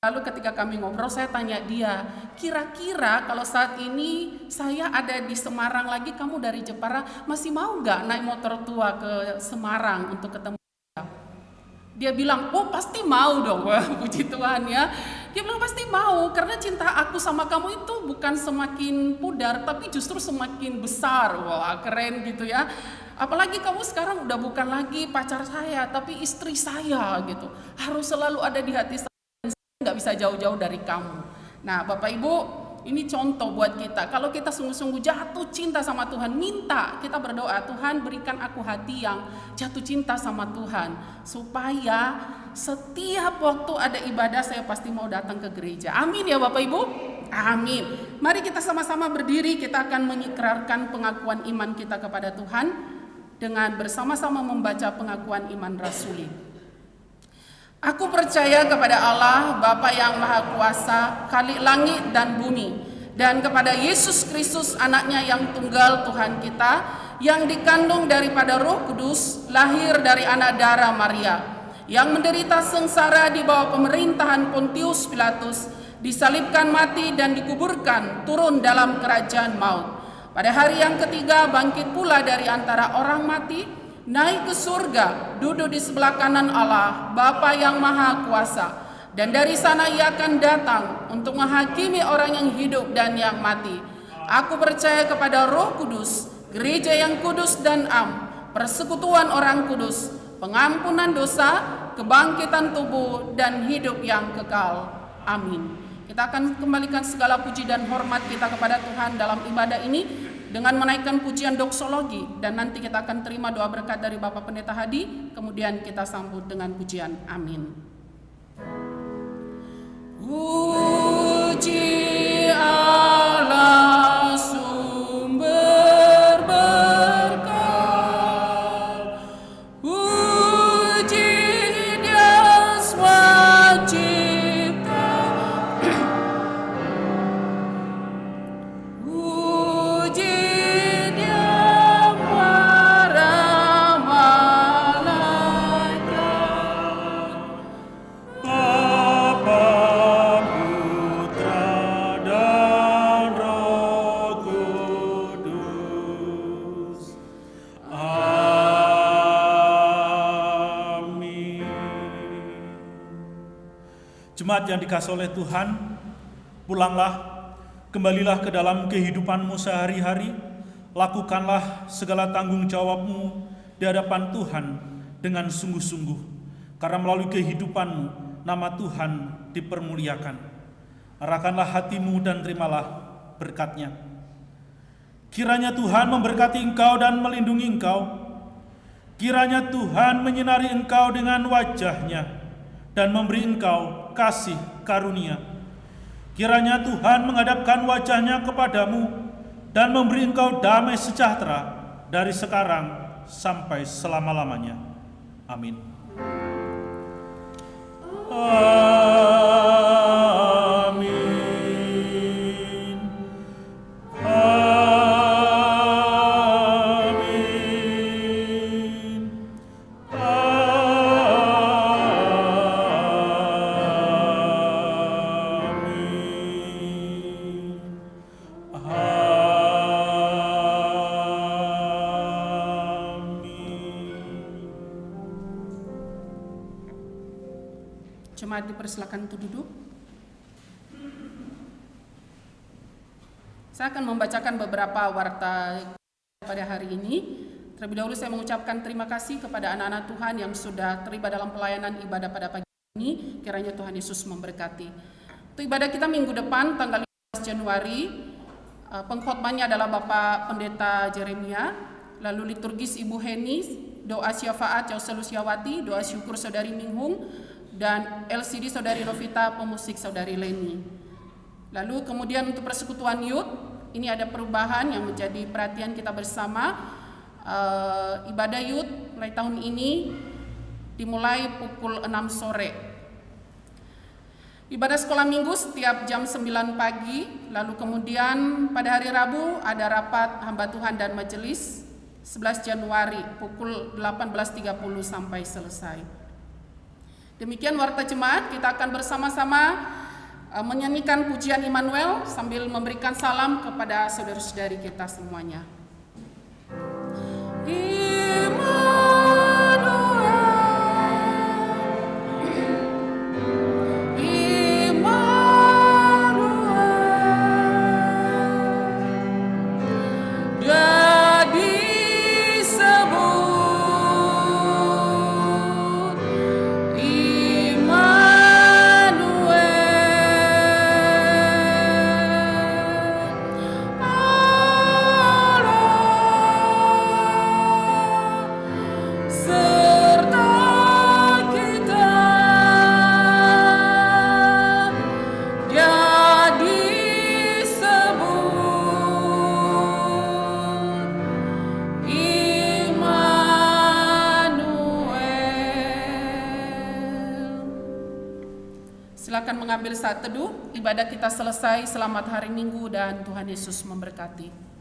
Lalu ketika kami ngobrol, saya tanya dia, kira-kira kalau saat ini saya ada di Semarang lagi, kamu dari Jepara masih mau nggak naik motor tua ke Semarang untuk ketemu dia? Dia bilang, oh pasti mau dong. Wah, puji Tuhan ya. Dia bilang pasti mau, karena cinta aku sama kamu itu bukan semakin pudar, tapi justru semakin besar. Wah, keren gitu ya. Apalagi kamu sekarang udah bukan lagi pacar saya, tapi istri saya gitu. Harus selalu ada di hati saya, dan saya nggak bisa jauh-jauh dari kamu. Nah, Bapak Ibu, ini contoh buat kita. Kalau kita sungguh-sungguh jatuh cinta sama Tuhan, minta, kita berdoa, Tuhan berikan aku hati yang jatuh cinta sama Tuhan. Supaya setiap waktu ada ibadah, saya pasti mau datang ke gereja. Amin ya Bapak Ibu? Amin. Mari kita sama-sama berdiri, kita akan mengikrarkan pengakuan iman kita kepada Tuhan dengan bersama-sama membaca pengakuan iman rasuli. Aku percaya kepada Allah, Bapa yang Maha Kuasa, Khalik langit dan bumi, dan kepada Yesus Kristus, anaknya yang tunggal Tuhan kita, yang dikandung daripada Roh Kudus, lahir dari anak darah Maria, yang menderita sengsara di bawah pemerintahan Pontius Pilatus, disalibkan, mati dan dikuburkan, turun dalam kerajaan maut. Pada hari yang ketiga bangkit pula dari antara orang mati, naik ke surga, duduk di sebelah kanan Allah, Bapa yang Maha Kuasa. Dan dari sana ia akan datang untuk menghakimi orang yang hidup dan yang mati. Aku percaya kepada Roh Kudus, gereja yang kudus dan am, persekutuan orang kudus, pengampunan dosa, kebangkitan tubuh, dan hidup yang kekal. Amin. Kita akan kembalikan segala puji dan hormat kita kepada Tuhan dalam ibadah ini dengan menaikkan pujian doksologi, dan nanti kita akan terima doa berkat dari Bapak Pendeta Hadi, kemudian kita sambut dengan pujian amin. Puji Allah sumber berkat, puji Dia Swacipta, puji Dia para malaikat, Bapa, Putra, dan Roh Kudus. Amin. Jemaat yang dikasihi oleh Tuhan, pulanglah, kembalilah ke dalam kehidupanmu sehari-hari, lakukanlah segala tanggung jawabmu di hadapan Tuhan dengan sungguh-sungguh, karena melalui kehidupanmu, nama Tuhan dipermuliakan. Arahkanlah hatimu dan terimalah berkat-Nya. Kiranya Tuhan memberkati engkau dan melindungi engkau. Kiranya Tuhan menyinari engkau dengan wajah-Nya dan memberi engkau kasih karunia. Kiranya Tuhan menghadapkan wajah-Nya kepadamu dan memberi engkau damai sejahtera dari sekarang sampai selama-lamanya. Amin. Amin. Amin. Jemaat dipersilakan untuk duduk. Saya akan membacakan beberapa warta pada hari ini. Terlebih dahulu saya mengucapkan terima kasih kepada anak-anak Tuhan yang sudah terlibat dalam pelayanan ibadah pada pagi ini. Kiranya Tuhan Yesus memberkati. Untuk ibadah kita minggu depan tanggal 15 Januari, pengkhotbahnya adalah Bapak Pendeta Jeremia, lalu liturgis Ibu Heni, doa syafaat Cau Lusiawati, doa syukur Saudari Minghung, dan LCD Saudari Novita, pemusik Saudari Leni. Lalu kemudian untuk persekutuan youth, ini ada perubahan yang menjadi perhatian kita bersama. Ibadah youth mulai tahun ini dimulai pukul 6 sore. Ibadah sekolah minggu setiap jam 9 pagi, lalu kemudian pada hari Rabu ada rapat hamba Tuhan dan majelis 11 Januari pukul 18.30 sampai selesai. Demikian warta jemaat, kita akan bersama-sama menyanyikan pujian Immanuel sambil memberikan salam kepada saudara-saudari kita semuanya. Silakan mengambil saat teduh, ibadah kita selesai, selamat hari Minggu dan Tuhan Yesus memberkati.